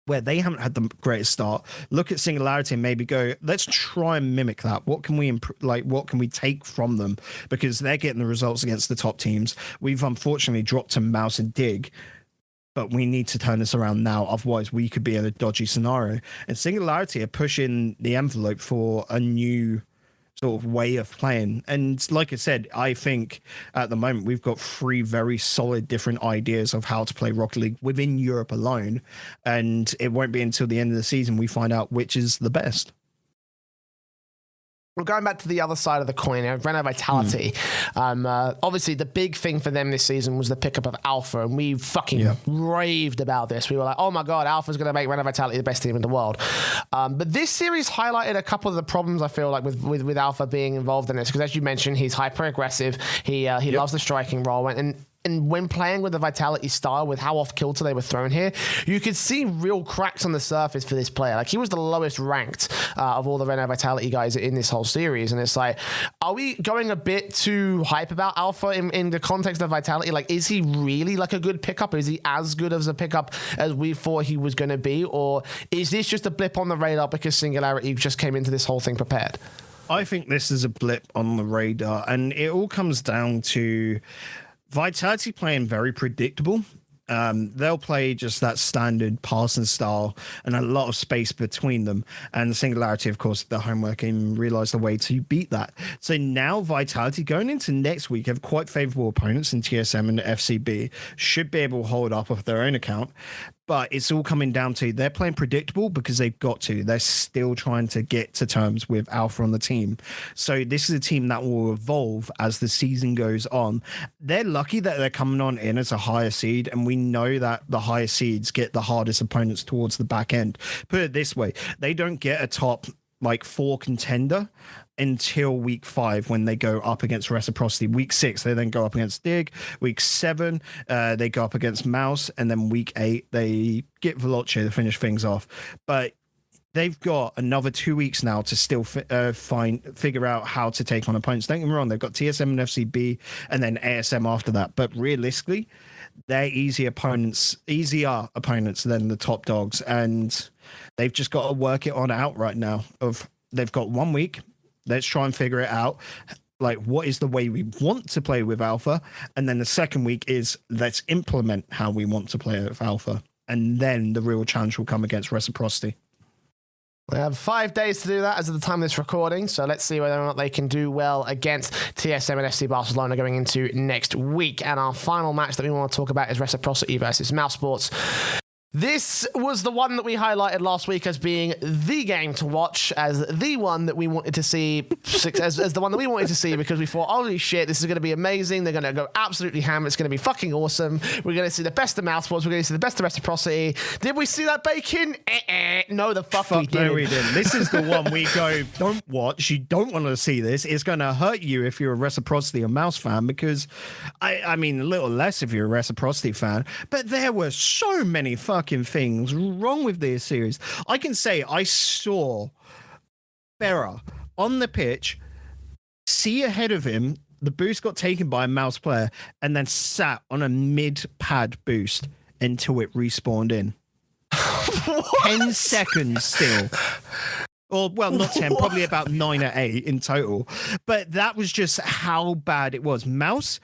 where they haven't had the greatest start. Look at Singularity and maybe go, let's try and mimic that. What can we what can we take from them? Because they're getting the results against the top teams. We've unfortunately dropped to Mouse and Dig, but we need to turn this around now. Otherwise, we could be in a dodgy scenario. And Singularity are pushing the envelope for a new sort of way of playing. And like I said, I think at the moment we've got 3 very solid different ideas of how to play Rocket League within Europe alone. And it won't be until the end of the season we find out which is the best. Well, going back to the other side of the coin, Renault Vitality. Obviously, the big thing for them this season was the pickup of Alpha, and we fucking raved about this. We were like, oh my God, Alpha's going to make Renault Vitality the best team in the world. But this series highlighted a couple of the problems, I feel like, with Alpha being involved in this. Because as you mentioned, he's hyper-aggressive. He loves the striking role. And when playing with the Vitality style, with how off kilter they were thrown here, you could see real cracks on the surface for this player. Like, he was the lowest ranked of all the Renault Vitality guys in this whole series. And it's like, are we going a bit too hype about Alpha in the context of Vitality? Like, is he really like a good pickup? Is he as good as a pickup as we thought he was going to be? Or is this just a blip on the radar because Singularity just came into this whole thing prepared? I think this is a blip on the radar. And it all comes down to Vitality playing very predictable. They'll play just that standard passing style and a lot of space between them. And the Singularity, of course, the homework and realize the way to beat that. So now Vitality going into next week have quite favorable opponents in TSM and FCB, should be able to hold up off their own account. But it's all coming down to they're playing predictable because they've got to. They're still trying to get to terms with Alpha on the team. So this is a team that will evolve as the season goes on. They're lucky that they're coming on in as a higher seed, and we know that the higher seeds get the hardest opponents towards the back end. Put it this way, they don't get a top 4 contender until week 5 when they go up against Reciprocity. Week 6 they then go up against Dig. Week 7 they go up against Mouse, and then week 8 they get Veloce to finish things off. But they've got another 2 weeks now to still figure out how to take on opponents. Don't get me wrong, they've got TSM and FCB and then ASM after that, but realistically they're easier opponents than the top dogs, and they've just got to work it on out right now. They've got 1 week. Let's try and figure it out. What is the way we want to play with Alpha? And then the second week is let's implement how we want to play with Alpha. And then the real challenge will come against Reciprocity. They have 5 days to do that as of the time of this recording, so let's see whether or not they can do well against TSM and FC Barcelona going into next week. And our final match that we want to talk about is Reciprocity versus Mousesports. This was the one that we highlighted last week as being the game to watch, as the one that we wanted to see, as the one that we wanted to see, because we thought, holy shit, this is going to be amazing. They're going to go absolutely ham. It's going to be fucking awesome. We're going to see the best of Mousesports. We're going to see the best of Reciprocity. Did we see that, Bacon? No, the fuck we didn't. No, we didn't. This is the one we go, don't watch. You don't want to see this. It's going to hurt you if you're a Reciprocity or Mouse fan, because, I mean, a little less if you're a Reciprocity fan, but there were so many fucking things wrong with this series. I can say I saw Berra on the pitch, see ahead of him, the boost got taken by a Mouse player, and then sat on a mid-pad boost until it respawned in. 10 seconds still. Or, well, not 10, probably about 9 or 8 in total. But that was just how bad it was. Mouse,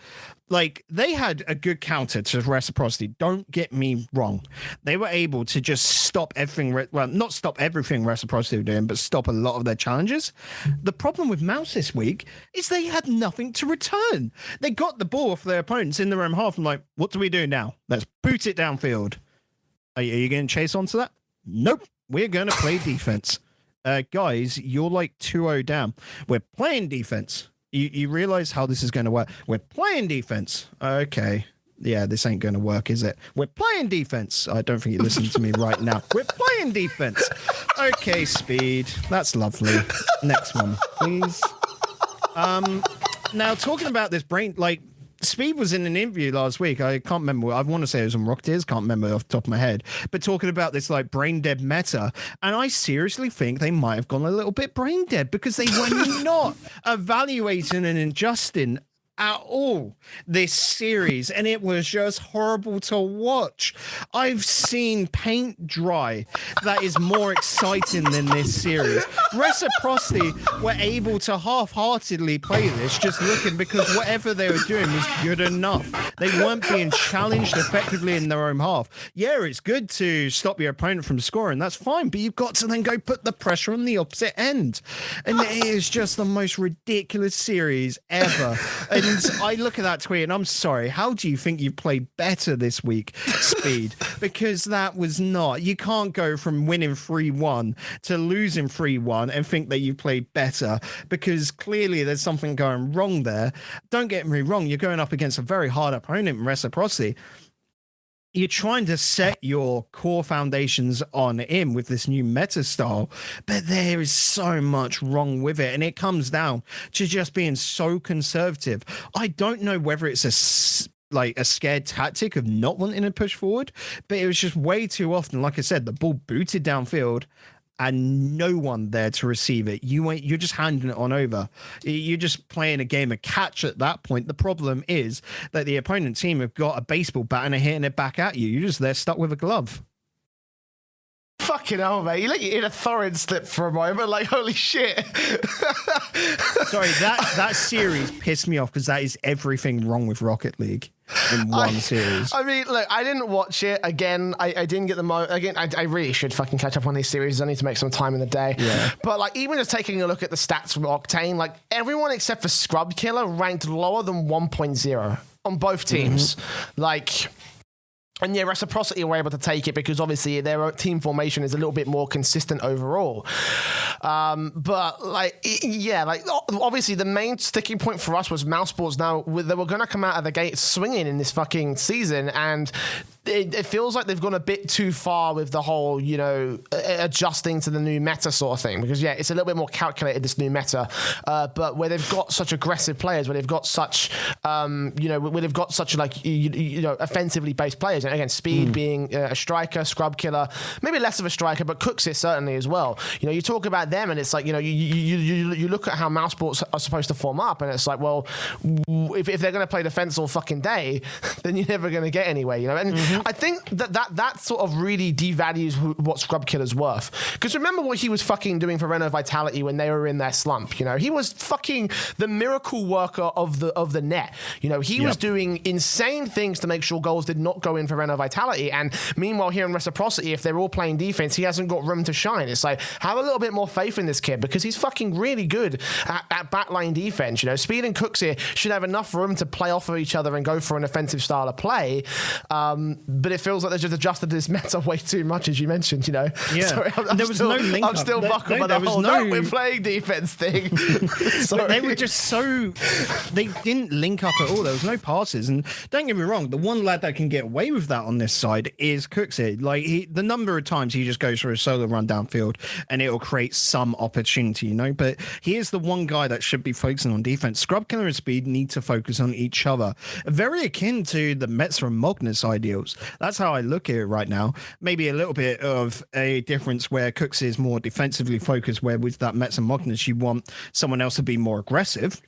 like, they had a good counter to Reciprocity. Don't get me wrong. They were able to just stop everything, well, not stop everything Reciprocity were doing, but stop a lot of their challenges. The problem with Mouse this week is they had nothing to return. They got the ball off their opponents in their own half and like, what do we do now? Let's boot it downfield. Are you going to chase onto that? Nope. We're going to play defense. Guys, you're like 2-0 down. We're playing defense. You realize how this is going to work. We're playing defense. Okay. Yeah, this ain't going to work, is it? We're playing defense. I don't think you're listening to me right now. We're playing defense. Okay, Speed. That's lovely. Next one, please. Now, talking about this brain, like, Speed was in an interview last week. I can't remember. I want to say it was on Rocketeers. Can't remember off the top of my head. But talking about this like brain dead meta, and I seriously think they might have gone a little bit brain dead because they were not evaluating and adjusting at all this series, and it was just horrible to watch. I've seen paint dry that is more exciting than this series. Reciprocity were able to half-heartedly play this, just looking because whatever they were doing was good enough. They weren't being challenged effectively in their own half. Yeah, it's good to stop your opponent from scoring, that's fine, but you've got to then go put the pressure on the opposite end. And it is just the most ridiculous series ever. And I look at that tweet and I'm sorry, how do you think you played better this week, Speed? Because that was not. You can't go from winning 3-1 to losing 3-1 and think that you played better, because clearly there's something going wrong there. Don't get me wrong, you're going up against a very hard opponent in Reciprocity. You're trying to set your core foundations on in with this new meta style, but there is so much wrong with it, and it comes down to just being so conservative. I don't know whether it's a scared tactic of not wanting to push forward, but it was just way too often, like I said, the ball booted downfield and no one there to receive it. You're just handing it on over. You're just playing a game of catch at that point. The problem is that the opponent team have got a baseball bat and are hitting it back at you. You're just there stuck with a glove. Fucking hell, mate. You let your inner Thorin slip for a moment, like, holy shit. Sorry, that series pissed me off because that is everything wrong with Rocket League in one series. I mean, look, I didn't watch it. Again, I didn't get I really should fucking catch up on these series. I need to make some time in the day. Yeah. But, like, even just taking a look at the stats from Octane, like, everyone except for Scrub Killer ranked lower than 1.0 on both teams. Mm-hmm. Like... And yeah, Reciprocity were able to take it because obviously their team formation is a little bit more consistent overall. But like, yeah, like obviously the main sticking point for us was Mousesports. Now they were going to come out of the gate swinging in this fucking season, and it feels like they've gone a bit too far with the whole, you know, adjusting to the new meta sort of thing, because yeah, it's a little bit more calculated, this new meta, but where they've got such aggressive players, where they've got such, you know, where they've got such like, you know, offensively based players. And again, Speed being a striker, Scrub Killer, maybe less of a striker, but cooks it certainly as well. You know, you talk about them and it's like, you know, you look at how Mousesports are supposed to form up, and it's like, well, if they're going to play defense all fucking day, then you're never going to get anywhere, you know. And I think that sort of really devalues what Scrub Killer's worth. Because remember what he was fucking doing for Reno Vitality when they were in their slump, you know? He was fucking the miracle worker of the net. You know, he was doing insane things to make sure goals did not go in for Reno Vitality. And meanwhile, here in Reciprocity, if they're all playing defense, he hasn't got room to shine. It's like, have a little bit more faith in this kid because he's fucking really good at backline defense. You know, Speed and Cooks here should have enough room to play off of each other and go for an offensive style of play. But it feels like they've just adjusted this meta way too much, as you mentioned, you know. Yeah. Sorry, I'm still buckled by the whole, we're playing defense thing. They were just so, they didn't link up at all. There was no passes. And don't get me wrong, the one lad that can get away with that on this side is Cooks here. Like, the number of times he just goes for a solo run downfield and it'll create some opportunity, you know. But he is the one guy that should be focusing on defense. Scrub Killer and Speed need to focus on each other. Very akin to the Metzer and Magnus ideals. That's how I look at it right now. Maybe a little bit of a difference where Cooks is more defensively focused, where with that Metzer and Magnus, you want someone else to be more aggressive.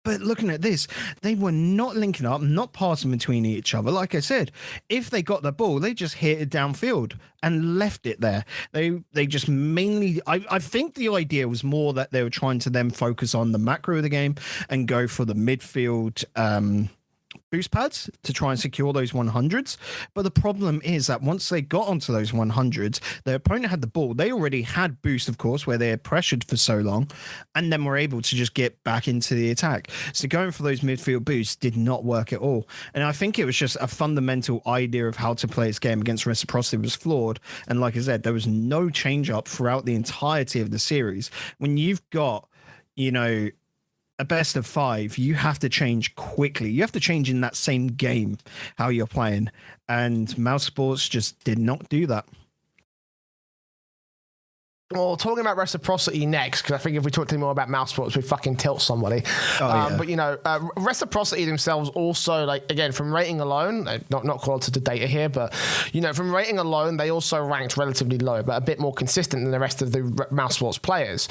But looking at this, they were not linking up, not passing between each other. Like I said, if they got the ball, they just hit it downfield and left it there. They just mainly, I think the idea was more that they were trying to then focus on the macro of the game and go for the midfield boost pads to try and secure those 100s. But the problem is that once they got onto those 100s, their opponent had the ball. They already had boost, of course, where they had pressured for so long, and then were able to just get back into the attack. So going for those midfield boosts did not work at all. And I think it was just a fundamental idea of how to play this game against Reciprocity was flawed. And like I said, there was no change up throughout the entirety of the series. When you've got, you know, a best of 5, you have to change quickly. You have to change in that same game how you're playing. And Mouse Sports just did not do that. Well, talking about Reciprocity next, because I think if we talk any more about Mouse Sports, we fucking tilt somebody. Yeah. But, you know, Reciprocity themselves also, like, again, from rating alone, not qualitative data here, but, you know, from rating alone, they also ranked relatively low, but a bit more consistent than the rest of the Mouse Sports players.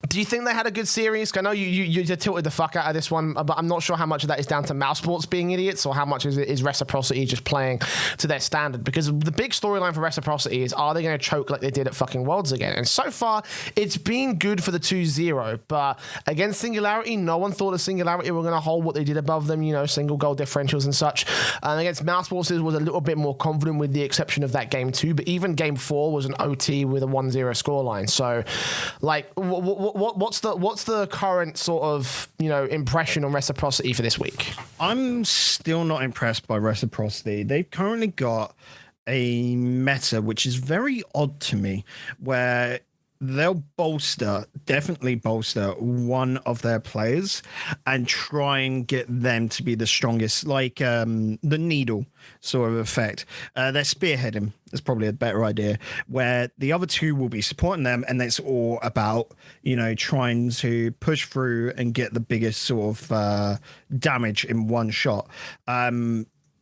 Do you think they had a good series? I know you tilted the fuck out of this one, but I'm not sure how much of that is down to Mouse Sports being idiots or how much is Reciprocity just playing to their standard. Because the big storyline for Reciprocity is, are they going to choke like they did at fucking Worlds again? And so far, it's been good for the 2-0. But against Singularity, no one thought the Singularity were going to hold what they did above them, you know, single goal differentials and such. And against Mouse Sports, it was a little bit more confident with the exception of that game 2. But even game 4 was an OT with a 1-0 scoreline. So, like, what's the current sort of, you know, impression on Reciprocity for this week? I'm still not impressed by Reciprocity. They've currently got a meta which is very odd to me, where they'll definitely bolster one of their players and try and get them to be the strongest, like the needle sort of effect. They're spearheading is probably a better idea, where the other two will be supporting them, and it's all about, you know, trying to push through and get the biggest sort of damage in one shot.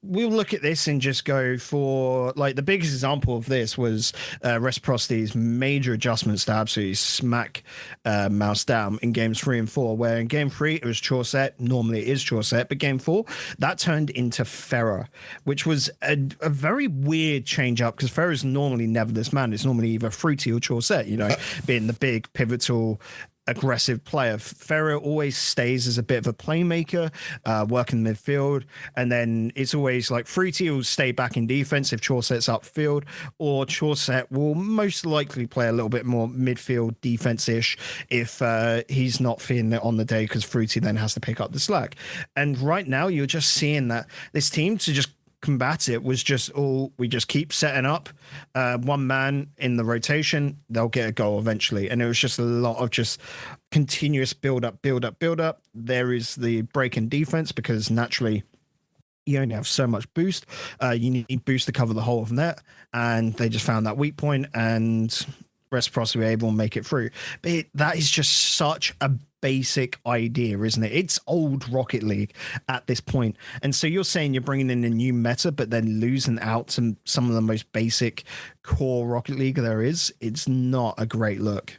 We'll look at this and just go for, like, the biggest example of this was Reciprocity's major adjustments to absolutely smack Mouse down in games 3 and 4, where in game 3 it was Chaucet, normally it is Chaucet, but game 4 that turned into Ferrer, which was a very weird change up, because Ferrer is normally never this man. It's normally either Fruity or Chaucet, you know, being the big pivotal aggressive player. Ferrer always stays as a bit of a playmaker, working midfield, and then it's always like Fruity will stay back in defense if Chaucet's upfield, or Chaucet will most likely play a little bit more midfield defense-ish if he's not feeling it on the day, because Fruity then has to pick up the slack. And right now you're just seeing that this team, to just combat it, was just we just keep setting up one man in the rotation, they'll get a goal eventually. And it was just a lot of just continuous build up. There is the break in defense, because naturally you only have so much boost. You need boost to cover the whole of net, and they just found that weak point, and Reciprocity were able to make it through. But that is just such a basic idea, isn't it? It's old Rocket League at this point. And so you're saying you're bringing in a new meta, but then losing out some of the most basic core Rocket League there is. It's not a great look.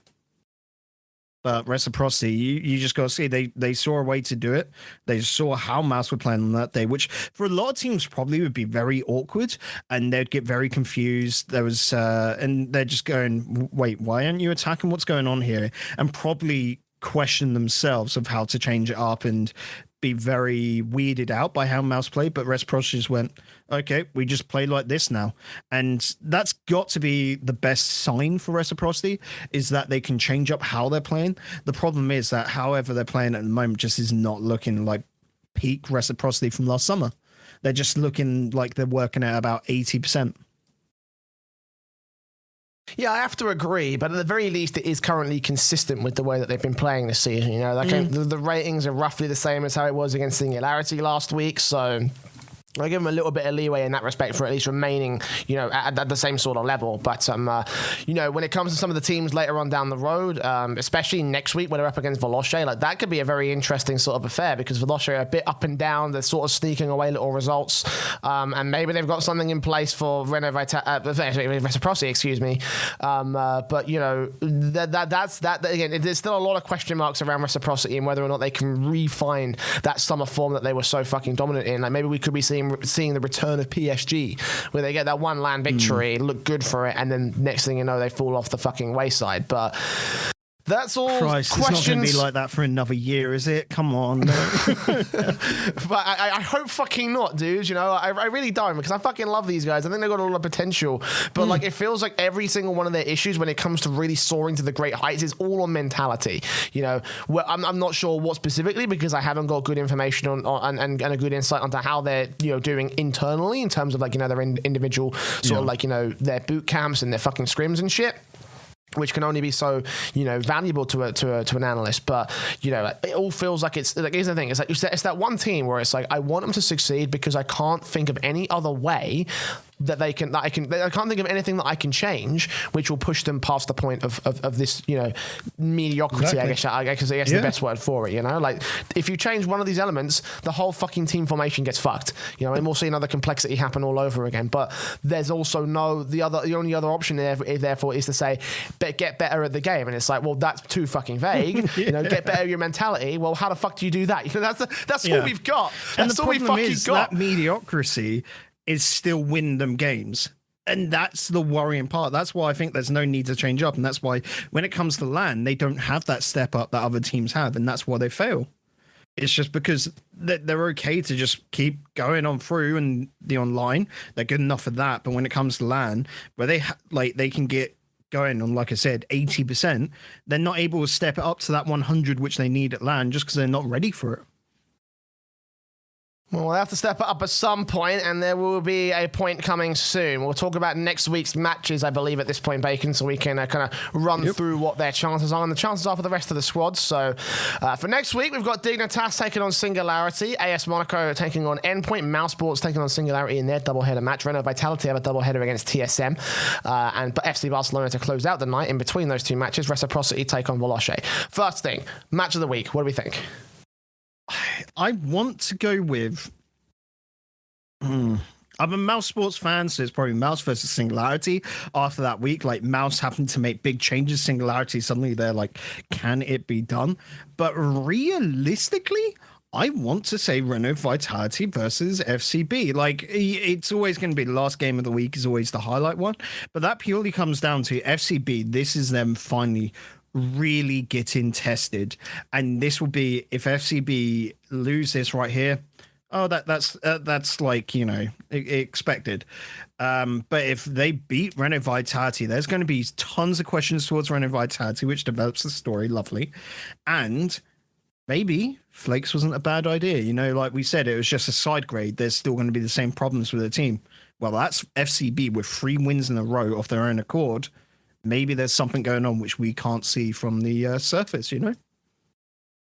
But Reciprocity, you just got to see, they saw a way to do it. They saw how Mouse were playing on that day, which for a lot of teams probably would be very awkward, and they'd get very confused. There was, and they're just going, wait, why aren't you attacking? What's going on here? And probably question themselves of how to change it up and be very weirded out by how Mouse played, but Reciprocity just went, okay, we just play like this now. And that's got to be the best sign for Reciprocity, is that they can change up how they're playing. The problem is that however they're playing at the moment just is not looking like peak Reciprocity from last summer. They're just looking like they're working at about 80%. Yeah, I have to agree, but at the very least, it is currently consistent with the way that they've been playing this season. You know, like the ratings are roughly the same as how it was against Singularity last week, so I give them a little bit of leeway in that respect for at least remaining, you know, at the same sort of level. But, you know, when it comes to some of the teams later on down the road, especially next week when they're up against Veloce, like that could be a very interesting sort of affair because Veloce are a bit up and down. They're sort of sneaking away little results. And maybe they've got something in place for Reciprocity, excuse me. But, you know, that's again, there's still a lot of question marks around Reciprocity and whether or not they can refine that summer form that they were so fucking dominant in. Like maybe we could be seeing the return of PSG, where they get that one land victory, look good for it, and then next thing you know, they fall off the fucking wayside. But that's all Christ, questions. It's not going to be like that for another year, is it? Come on. But I hope fucking not, dude. You know, I really don't, because I fucking love these guys. I think they've got a lot of potential. But like, it feels like every single one of their issues when it comes to really soaring to the great heights is all on mentality. You know, I'm not sure what specifically, because I haven't got good information on and a good insight onto how they're, you know, doing internally in terms of like, you know, their individual sort of like, you know, their boot camps and their fucking scrims and shit, which can only be so, you know, valuable to an analyst. But, you know, it all feels like it's like, here's the thing, it's like it's that one team where it's like, I want them to succeed because I can't think of any other way that I can't think of anything that I can change which will push them past the point of this, you know, mediocrity. Exactly. I guess the best word for it, you know, like if you change one of these elements, the whole fucking team formation gets fucked, you know, and we'll see another complexity happen all over again. But there's also the only other option therefore is to say, get better at the game. And it's like, well, that's too fucking vague. You know, get better at your mentality. Well, how the fuck do you do that? You know, that's all we've got. That's all we fucking got. That mediocrity is still win them games. And that's the worrying part. That's why I think there's no need to change up. And that's why when it comes to LAN, they don't have that step up that other teams have. And that's why they fail. It's just because they're okay to just keep going on through and the online. They're good enough for that. But when it comes to LAN, where they can get going on, like I said, 80%, they're not able to step it up to that 100 which they need at LAN just because they're not ready for it. Well, we'll have to step it up at some point, and there will be a point coming soon. We'll talk about next week's matches, I believe, at this point, Bacon, so we can kind of run through what their chances are, and the chances are for the rest of the squads. So, for next week, we've got Dignitas taking on Singularity, AS Monaco taking on Endpoint, Mousesports taking on Singularity in their doubleheader match, Renault Vitality have a doubleheader against TSM, and FC Barcelona to close out the night. In between those two matches, Reciprocity take on Veloce. First thing, match of the week. What do we think? I want to go with... I'm a Mouse Sports fan, so it's probably Mouse versus Singularity. After that week, like Mouse having to make big changes, Singularity, suddenly they're like, can it be done? But realistically, I want to say Renault Vitality versus FCB. Like, it's always going to be the last game of the week is always the highlight one. But that purely comes down to FCB. This is them finally really getting tested, and this will be if FCB lose this right here. Oh, that's like, you know, expected. But if they beat Renault Vitality, there's going to be tons of questions towards Renault Vitality, which develops the story lovely. And maybe Flakes wasn't a bad idea. You know, like we said, it was just a side grade. There's still going to be the same problems with the team. Well, that's FCB with 3 wins in a row off their own accord. Maybe there's something going on which we can't see from the surface, you know?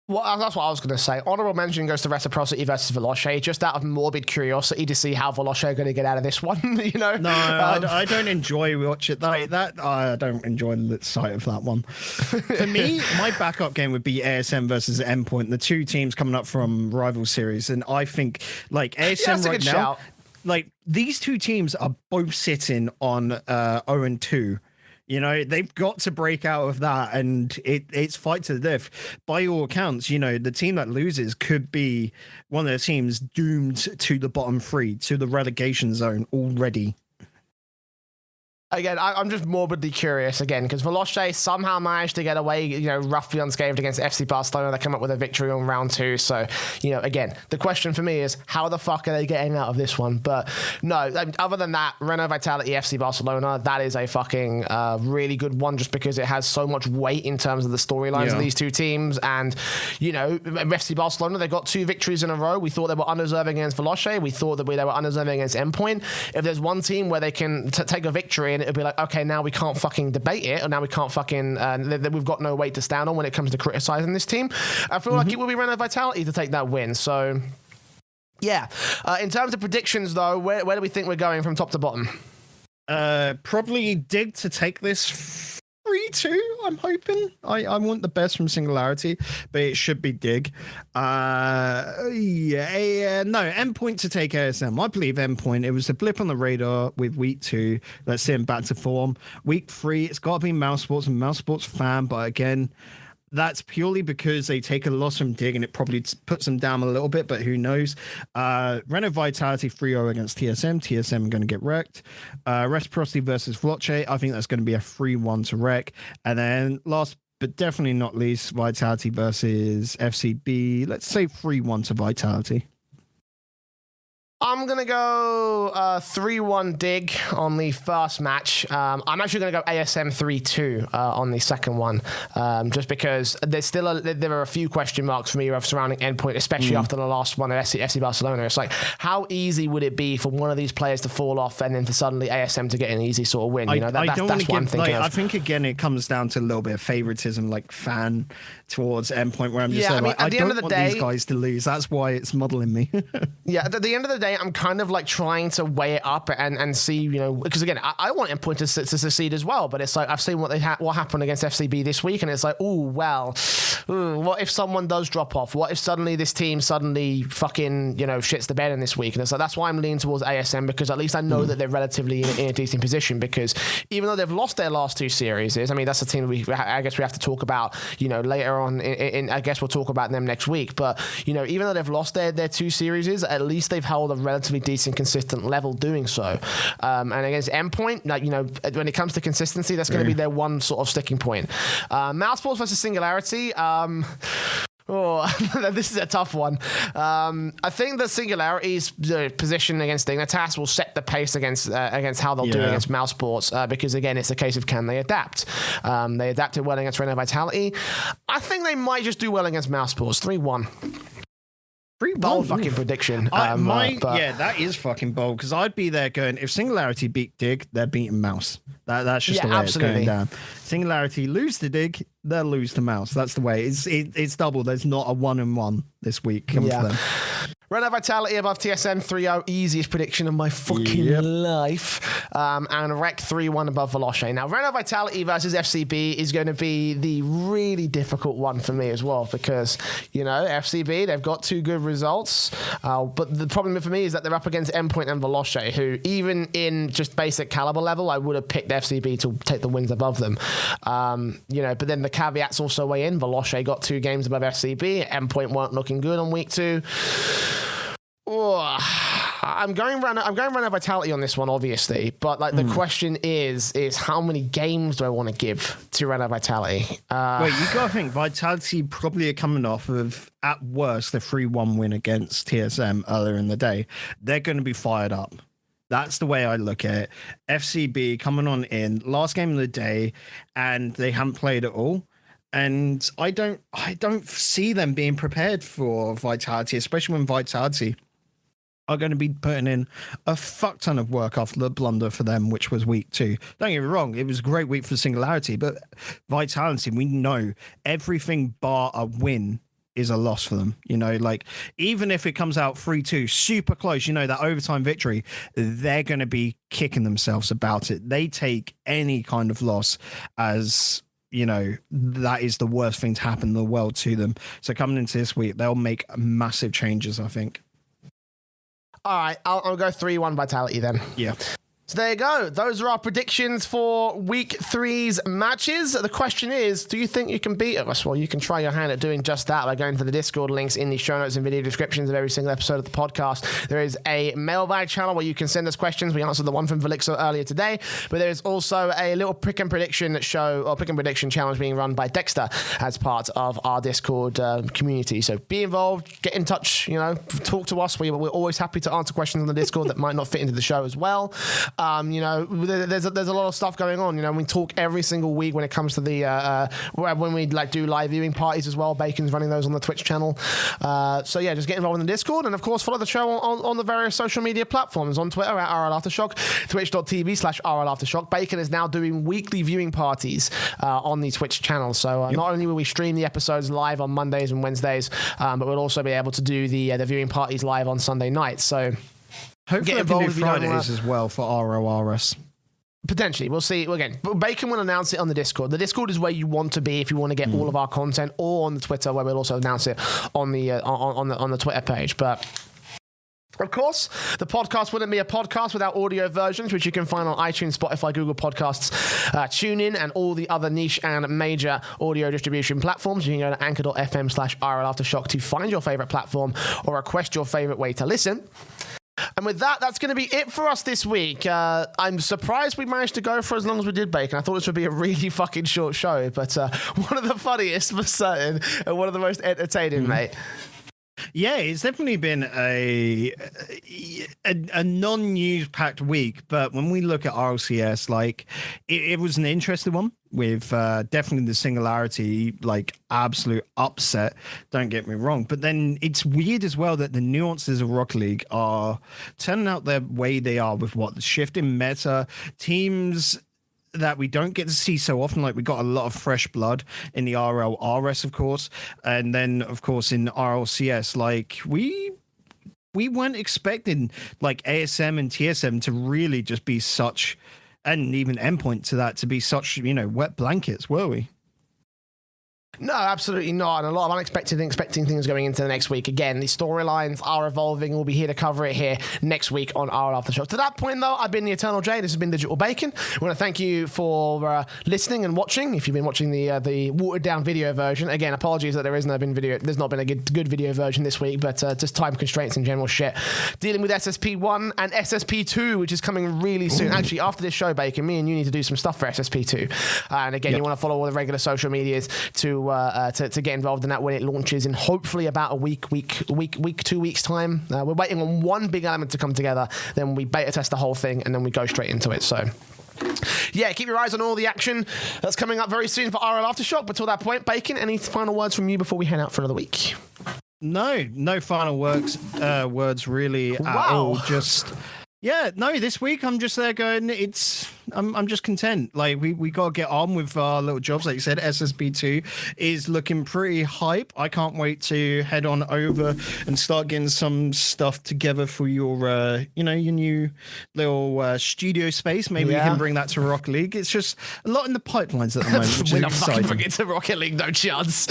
Well, that's what I was going to say. Honorable mention goes to Reciprocity versus Veloce, just out of morbid curiosity to see how Veloce are going to get out of this one, you know? No, I don't enjoy watching that. I don't enjoy the sight of that one. For me, my backup game would be ASM versus Endpoint, the two teams coming up from rival series. And I think, like, ASM right now, shout. Like, these two teams are both sitting on 0-2. You know, they've got to break out of that, and it's fight to the death. By all accounts, you know, the team that loses could be one of the teams doomed to the bottom 3, to the relegation zone already. Again, I'm just morbidly curious again because Veloce somehow managed to get away, roughly unscathed against FC Barcelona. They come up with a victory on round 2. So, again, the question for me is how the fuck are they getting out of this one? But no, other than that, Renault Vitality, FC Barcelona, that is a fucking really good one just because it has so much weight in terms of the storylines of these two teams. And, FC Barcelona, they got 2 victories in a row. We thought they were undeserving against Veloce. We thought that they were undeserving against Endpoint. If there's one team where they can take a victory and it'll be like, okay, now we can't fucking debate it, or now we can't fucking, we've got no weight to stand on when it comes to criticizing this team. I feel like it will be Renault Vitality to take that win. So, yeah. In terms of predictions, though, where do we think we're going from top to bottom? Probably Dig to take this 3-2, I'm hoping. I want the best from Singularity, but it should be Dig. No, Endpoint to take ASM. I believe Endpoint. It was a blip on the radar with week 2. Let's see him back to form. Week 3, it's got to be Mouse Sports and Mouse Sports fan, but again, that's purely because they take a loss from Dig and it probably puts them down a little bit, but who knows? Renault Vitality 3-0 against TSM. TSM are going to get wrecked. Reciprocity versus Veloce. I think that's going to be a 3-1 to wreck. And then last but definitely not least, Vitality versus FCB. Let's say 3-1 to Vitality. I'm going to go 3-1 Dig on the first match. I'm actually going to go ASM 3-2 on the second one, just because there are a few question marks for me surrounding Endpoint, especially after the last one at FC Barcelona. It's like, how easy would it be for one of these players to fall off and then for suddenly ASM to get an easy sort of win? That's what I'm thinking of. I think, again, it comes down to a little bit of favoritism, like fan towards Endpoint, where I'm just I don't want these guys to lose. That's why it's muddling me. At the end of the day, I'm kind of like trying to weigh it up and see, because again, I want Endpoint to succeed as well, but it's like I've seen what happened against FCB this week, and it's like, what if someone does drop off? What if suddenly this team fucking shits the bed in this week? And it's like, that's why I'm leaning towards ASM, because at least I know that they're relatively in a decent position, because even though they've lost their last 2 series, I mean, that's a team I guess we have to talk about, later on I guess we'll talk about them next week, but even though they've lost their 2 series, at least they've held a relatively decent, consistent level doing so. And against Endpoint, when it comes to consistency, that's going to be their one sort of sticking point. Mouse Sports versus Singularity. This is a tough one. I think that Singularity's position against Dignitas will set the pace against how they'll do against Mouse Sports, because again, it's a case of can they adapt. They adapted well against Renault Vitality. I think they might just do well against Mouse Sports. 3-1. Bold fucking prediction. That is fucking bold, because I'd be there going, if Singularity beat Dig, they're beating Mouse. That's just the way it's going down. Singularity lose to Dig, they'll lose to Mouse. That's the way. It's double. There's not a 1-1 this week coming for them. Renault Vitality above TSM 3-0, easiest prediction of my fucking life. And Rec 3-1 above Veloce. Now, Renault Vitality versus FCB is going to be the really difficult one for me as well, because, FCB, they've got 2 good results. But the problem for me is that they're up against Endpoint and Veloce, who, even in just basic caliber level, I would have picked FCB to take the wins above them. But then the caveats also weigh in. Veloce got 2 games above FCB. Endpoint weren't looking good on week 2. I'm going Renault Vitality on this one, obviously, but the question is how many games do I want to give to Renault Vitality? You gotta think Vitality probably are coming off of, at worst, the 3-1 win against TSM earlier in the day. They're going to be fired up. That's the way I look at it. FCB coming on in last game of the day, and they haven't played at all. And I don't see them being prepared for Vitality, especially when Vitality are going to be putting in a fuck ton of work after the blunder for them, which was week 2. Don't get me wrong, it was a great week for Singularity, but Vitality, we know everything bar a win is a loss for them. Even if it comes out 3-2, super close, that overtime victory, they're going to be kicking themselves about it. They take any kind of loss as, that is the worst thing to happen in the world to them. So coming into this week, they'll make massive changes, I think. All right, I'll go 3-1 Vitality then. Yeah. So there you go. Those are our predictions for Week 3's matches. The question is, do you think you can beat us? Well, you can try your hand at doing just that by going to the Discord links in the show notes and video descriptions of every single episode of the podcast. There is a mailbag channel where you can send us questions. We answered the one from Velixo earlier today, but there is also a little pick and prediction challenge being run by Dexter as part of our Discord community. So be involved, get in touch, talk to us. We're always happy to answer questions on the Discord that might not fit into the show as well. There's a lot of stuff going on. We talk every single week when it comes to the when we do live viewing parties as well. Bacon's running those on the Twitch channel. So yeah, just get involved in the Discord, and of course follow the show on the various social media platforms. On Twitter at RLAfterShock, twitch.tv/RLAfterShock. Bacon is now doing weekly viewing parties on the Twitch channel. So not only will we stream the episodes live on Mondays and Wednesdays, but we'll also be able to do the viewing parties live on Sunday nights. So hopefully I can do Fridays as well for RLRS. Potentially. We'll see. Again, Bacon will announce it on the Discord. The Discord is where you want to be if you want to get all of our content, or on the Twitter, where we'll also announce it on the Twitter page. But of course, the podcast wouldn't be a podcast without audio versions, which you can find on iTunes, Spotify, Google Podcasts, TuneIn, and all the other niche and major audio distribution platforms. You can go to anchor.fm/RLAfterShock to find your favorite platform or request your favorite way to listen. And with that, that's going to be it for us this week. I'm surprised we managed to go for as long as we did, Bacon. I thought this would be a really fucking short show, but one of the funniest for certain, and one of the most entertaining, mate. Yeah, it's definitely been a non-news packed week, but when we look at RLCS, it was an interesting one with definitely the Singularity, absolute upset, don't get me wrong. But then it's weird as well that the nuances of Rocket League are turning out the way they are with the shift in meta, teams that we don't get to see so often. We got a lot of fresh blood in the RLRS, of course, and then of course in RLCS, we weren't expecting ASM and TSM to really just be such, and even Endpoint to be such wet blankets, were we? No, absolutely not. And a lot of unexpected and expecting things going into the next week. Again, the storylines are evolving. We'll be here to cover it here next week on RLAfterShock. To that point, though, I've been the Eternal J. This has been Digital Bacon. I want to thank you for listening and watching. If you've been watching the watered down video version, again, apologies that there's not been a good video version this week, but just time constraints and general shit. Dealing with SSP1 and SSP2, which is coming really soon. Ooh. Actually, after this show, Bacon, me and you need to do some stuff for SSP2. And again, you want to follow all the regular social medias to get involved in that when it launches in hopefully about a week, 2 weeks time. We're waiting on one big element to come together, then we beta test the whole thing, and then we go straight into it. So yeah, keep your eyes on all the action that's coming up very soon for RLAfterShock. But till that point, Bacon, any final words from you before we head out for another week? No final words really at all. Just this week I'm just there going, I'm just content. We got to get on with our little jobs. Like you said, SSP2 is looking pretty hype. I can't wait to head on over and start getting some stuff together for your new little studio space. Maybe we can bring that to Rocket League. It's just a lot in the pipelines at the moment, which We're is not exciting. fucking bring it to Rocket League, no chance.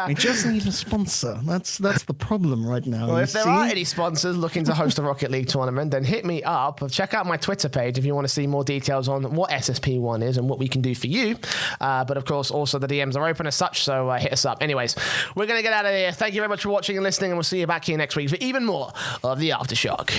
We just need a sponsor. That's the problem right now. Well, if there are any sponsors looking to host a Rocket League tournament, then hit me up. Check out my Twitter page if you want to see more details on what SSP1 is and what we can do for you. But of course, also the DMs are open as such, so hit us up. Anyways, we're going to get out of here. Thank you very much for watching and listening, and we'll see you back here next week for even more of the Aftershock.